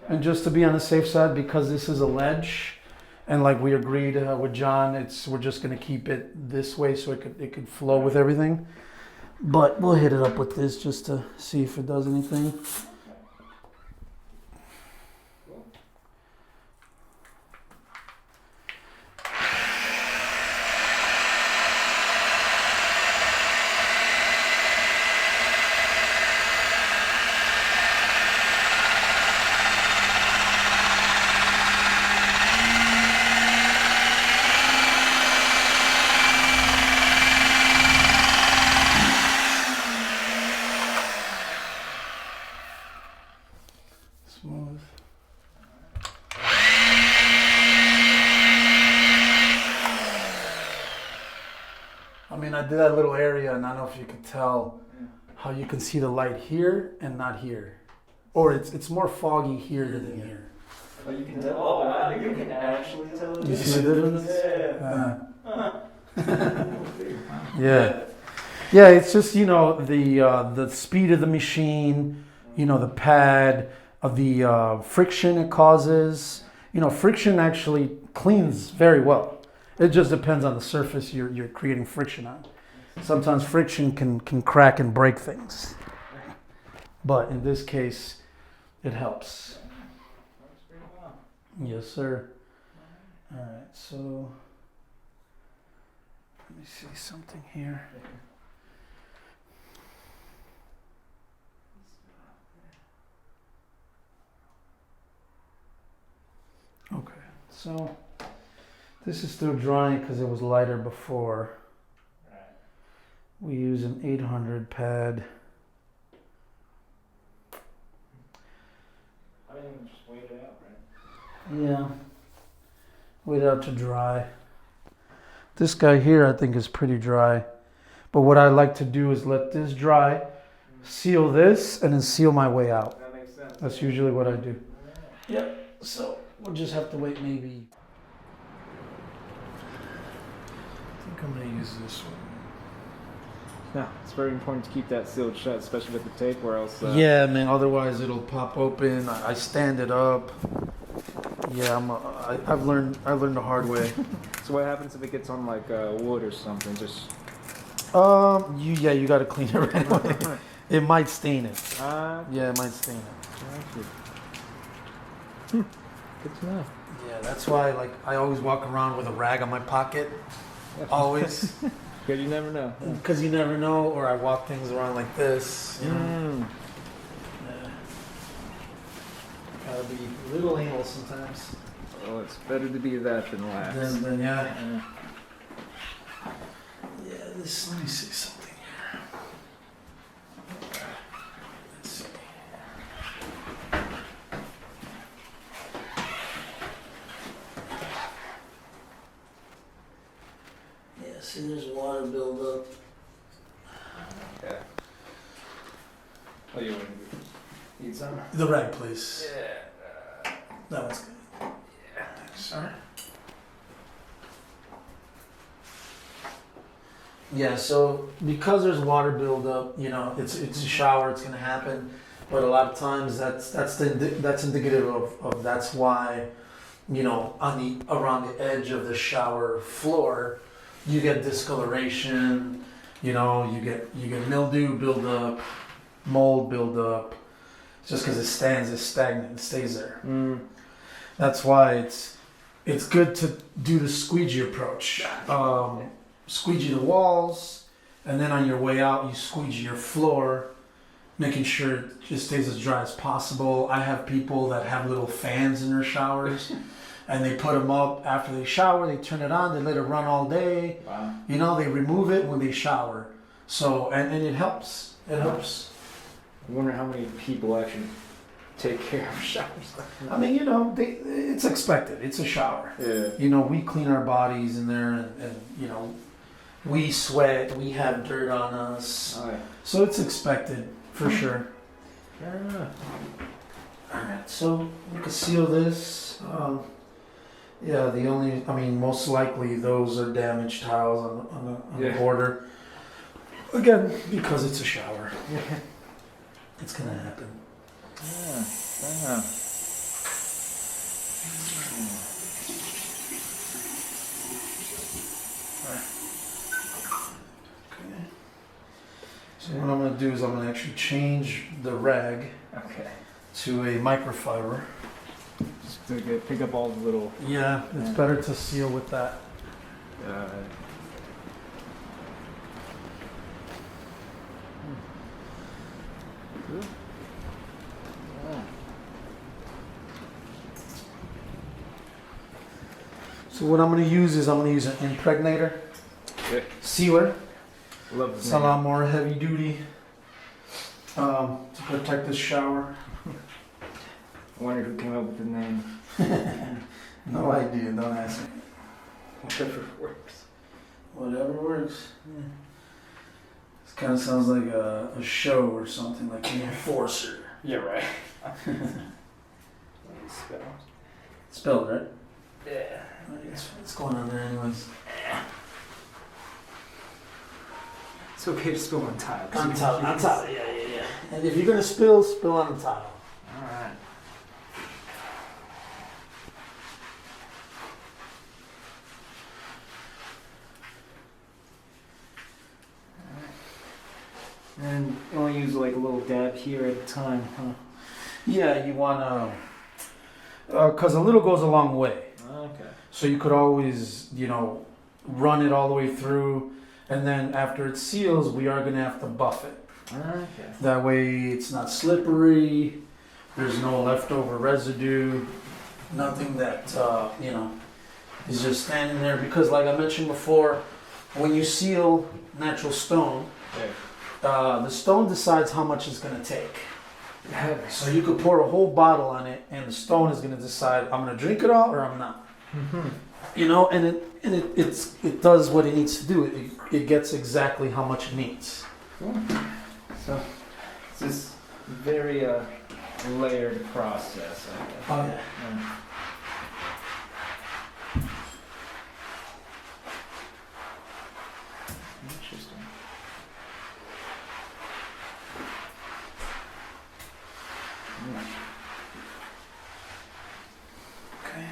And just to be on the safe side, because this is a ledge, and like we agreed with John, we're just gonna keep it this way so it could flow with everything. But we'll hit it up with this just to see if it does anything. Smooth. I mean, I did that little area, and I don't know if you can tell how you can see the light here and not here, or it's more foggy here than here. Oh, you can tell. Oh, wow. You can actually tell. You see the difference? Yeah. Yeah, it's just, the speed of the machine, the pad, the friction it causes. Friction actually cleans very well. It just depends on the surface you're creating friction on. Sometimes friction can crack and break things. But in this case, it helps. Yes, sir. All right, so let me see something here. Okay, so this is still drying because it was lighter before. We use an 800 pad. I mean, just wait it out, right? Yeah, wait it out to dry. This guy here I think is pretty dry, but what I like to do is let this dry, seal this, and then seal my way out. That makes sense. That's usually what I do. Yep, so we'll just have to wait maybe. I think I'm gonna use this one. Yeah, it's very important to keep that sealed shut, especially with the tape, or else. Yeah, man. Otherwise, it'll pop open. I stand it up. Yeah, I've learned the hard way. So what happens if it gets on like wood or something? Just you got to clean it right away. It might stain it. Yeah, it might stain it. Good to know. Yeah, that's why like I always walk around with a rag on my pocket. Always. Because you never know. Because you never know, or I walk things around like this. You know? Yeah. Gotta be a little anal sometimes. Well, it's better to be that than lax. Then yeah. Yeah, this, let me see something here. Let's see. Yeah, see there's water buildup. Okay. Oh, you want to need some? The rag, please. Yeah. That one's good. Yeah. Thanks. All right. Yeah, so because there's water buildup, you know, it's a shower, it's gonna happen, but a lot of times that's indicative of that's why, you know, around the edge of the shower floor, you get discoloration, you know, you get mildew buildup, mold buildup, just because it's stagnant, it stays there. That's why it's good to do the squeegee approach. Squeegee the walls, and then on your way out, you squeegee your floor, making sure it just stays as dry as possible. I have people that have little fans in their showers, and they put them up after they shower. They turn it on, they let it run all day. Wow. You know, they remove it when they shower. So, and it helps. It helps. I wonder how many people actually take care of showers. I mean, you know, it's expected. It's a shower. Yeah. You know, we clean our bodies in there, and you know, we sweat, we have dirt on us. Oh, yeah. So it's expected, for sure. Fair enough. Alright, so we can seal this. Yeah, most likely those are damaged tiles on the border. Again, because it's a shower. It's gonna happen. Yeah, fair enough. So what I'm going to do is I'm going to actually change the rag to a microfiber. Just to pick up all the little... Yeah, it's better to seal with that. So what I'm going to use is I'm going to use an impregnator sealer. Love It's a lot more heavy duty to protect this shower. I wonder who came up with the name. No idea, don't ask me. Whatever works. Whatever works. Yeah. This kind of sounds like a show or something, like the Enforcer. Yeah, right. Spelled, right? Yeah. What's going on there anyways? It's okay to spill on tile. On tile, yeah. And if you're gonna spill on the tile. Alright. And you only use like a little dab here at a time, huh? Yeah, you wanna, cause a little goes a long way. Okay. So you could always, you know, run it all the way through, and then after it seals, we are gonna have to buff it. Okay. That way it's not slippery, there's no leftover residue, nothing that, you know, is just standing there. Because like I mentioned before, when you seal natural stone, the stone decides how much it's gonna take. So you could pour a whole bottle on it, and the stone is gonna decide, I'm gonna drink it all or I'm not. Mm-hmm. You know, and it does what it needs to do. It gets exactly how much it needs. Cool. So it's this very layered process, I guess. Oh yeah. Interesting. Okay.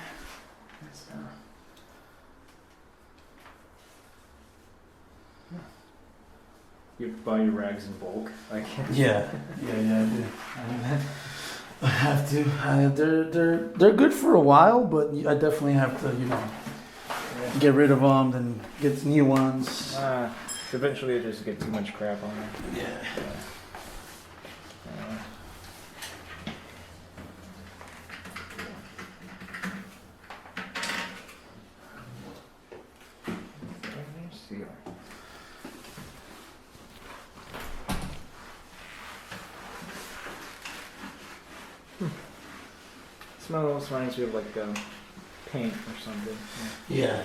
You buy your rags in bulk. Like Yeah, I do. I have to. They're good for a while, but I definitely have to, get rid of them and get new ones. Eventually, they just get too much crap on them. Yeah. Smell almost reminds me of like paint or something. Yeah.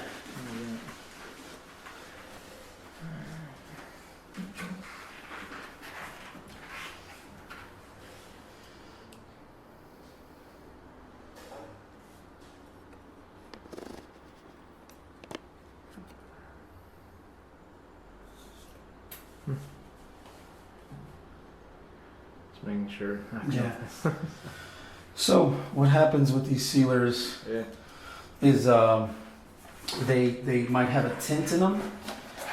Just making sure. Yeah. So what happens with these sealers is they might have a tint in them,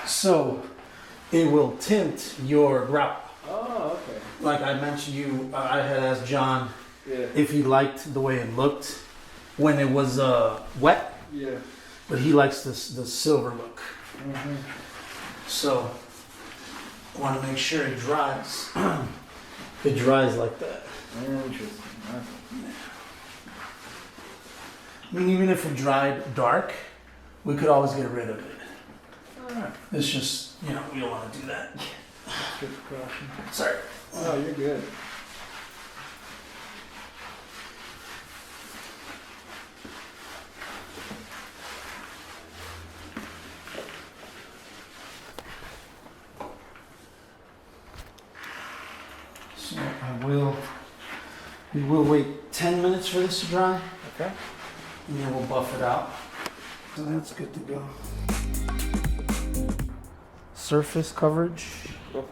so it will tint your grout. Oh, okay. Like I mentioned, I had asked John if he liked the way it looked when it was wet. Yeah. But he likes the silver look. Mm-hmm. So I want to make sure it dries. It dries like that. Interesting. I mean, even if it dried dark, we could always get rid of it. Alright. It's just, we don't want to do that. Good precaution. Sorry. Oh, you're good. So we will wait 10 minutes for this to dry, Okay. and then we'll buff it out. So that's good to go. Surface coverage. Cool.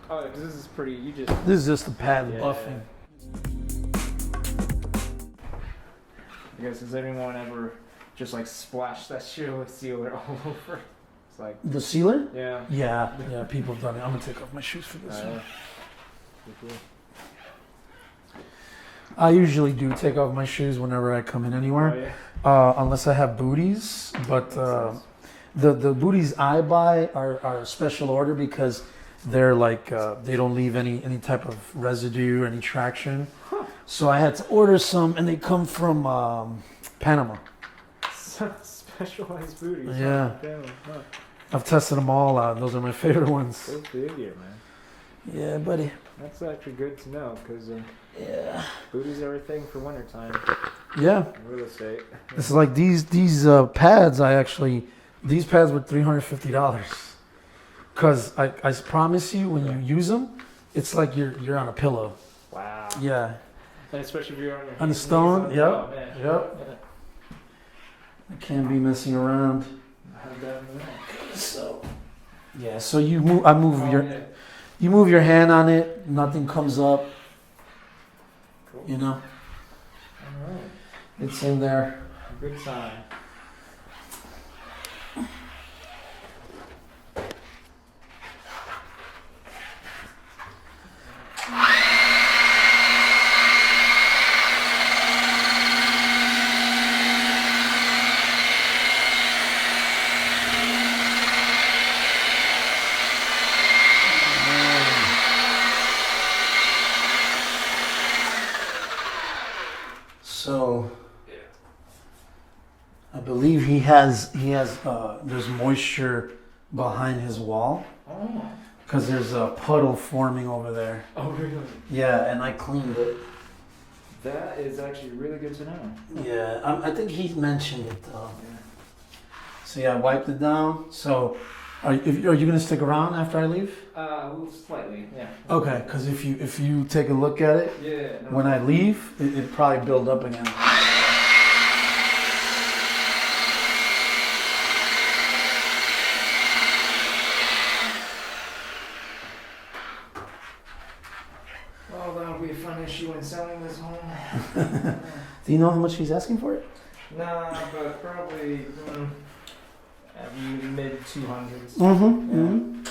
Oh, this is pretty. You just. This is just the pad Yeah. buffing. I guess has anyone ever just like splashed that shit with sealer all over? It's like. The sealer? Yeah. Yeah, people have done it. I'm gonna take off my shoes for this one. Cool. I usually do take off my shoes whenever I come in anywhere, unless I have booties. But the booties I buy are special order because they're like they don't leave any type of residue or any traction. Huh. So I had to order some, and they come from Panama. Specialized booties. Yeah. Huh. I've tested them all out. Those are my favorite ones. Go figure, man. Yeah, buddy. That's actually good to know because Yeah. booties are a thing for wintertime. Yeah. Real estate. It's like these pads. These pads were $350. Cause I promise you, when you use them, it's like you're on a pillow. Wow. Yeah. And especially if you're on your On the hands and stone. knees. Yep. Oh, man. Yep. Yeah. I can't be messing around. I have that in the back. So. Yeah. So you move. I move Oh, your. yeah. You move your hand on it. Nothing comes up. Cool. You know. All right. It's in there. Good sign. So. I believe he has. There's moisture behind his wall. Oh. Because there's a puddle forming over there. Oh, really? Yeah, and I cleaned it. That is actually really good to know. Yeah, I think he mentioned it though. Yeah. So yeah, I wiped it down. So, are you gonna stick around after I leave? Well, slightly, yeah. Okay, because if you take a look at it, Yeah. No, when I leave, it probably build up again. well, that'll be a fun issue when selling this home. Do you know how much he's asking for it? Nah, but probably mid 200s. Mm-hmm.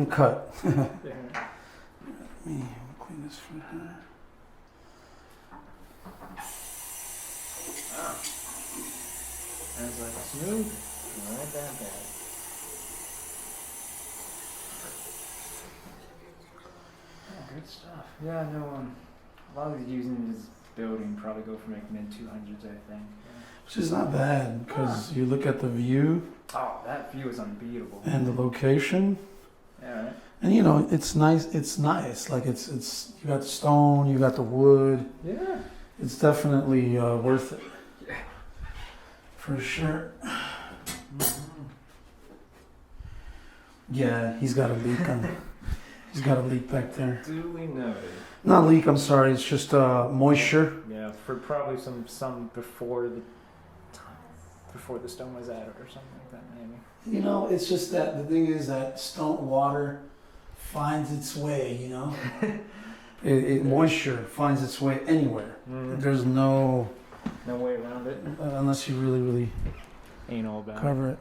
cut. Yeah. Let me clean this for her. Wow. Sounds like smooth. Not that bad. Oh, good stuff. Yeah, no, a lot of these using this building probably go for like mid-200s, I think. Yeah. Which is not bad because you look at the view Oh, that view is unbeatable. and the location, Yeah, right? and you know it's nice. It's nice. Like it's you got the stone, you got the wood. Yeah. It's definitely worth it. Yeah. For sure. Yeah, he's got a leak on. He's got a leak back there. Duly noted. Not leak. I'm sorry. It's just moisture. Yeah, for probably some before the stone was added or something like that, maybe. You know, it's just that the thing is that stone water finds its way. You know, moisture finds its way anywhere. There's no way around it. unless you really Ain't all about cover it.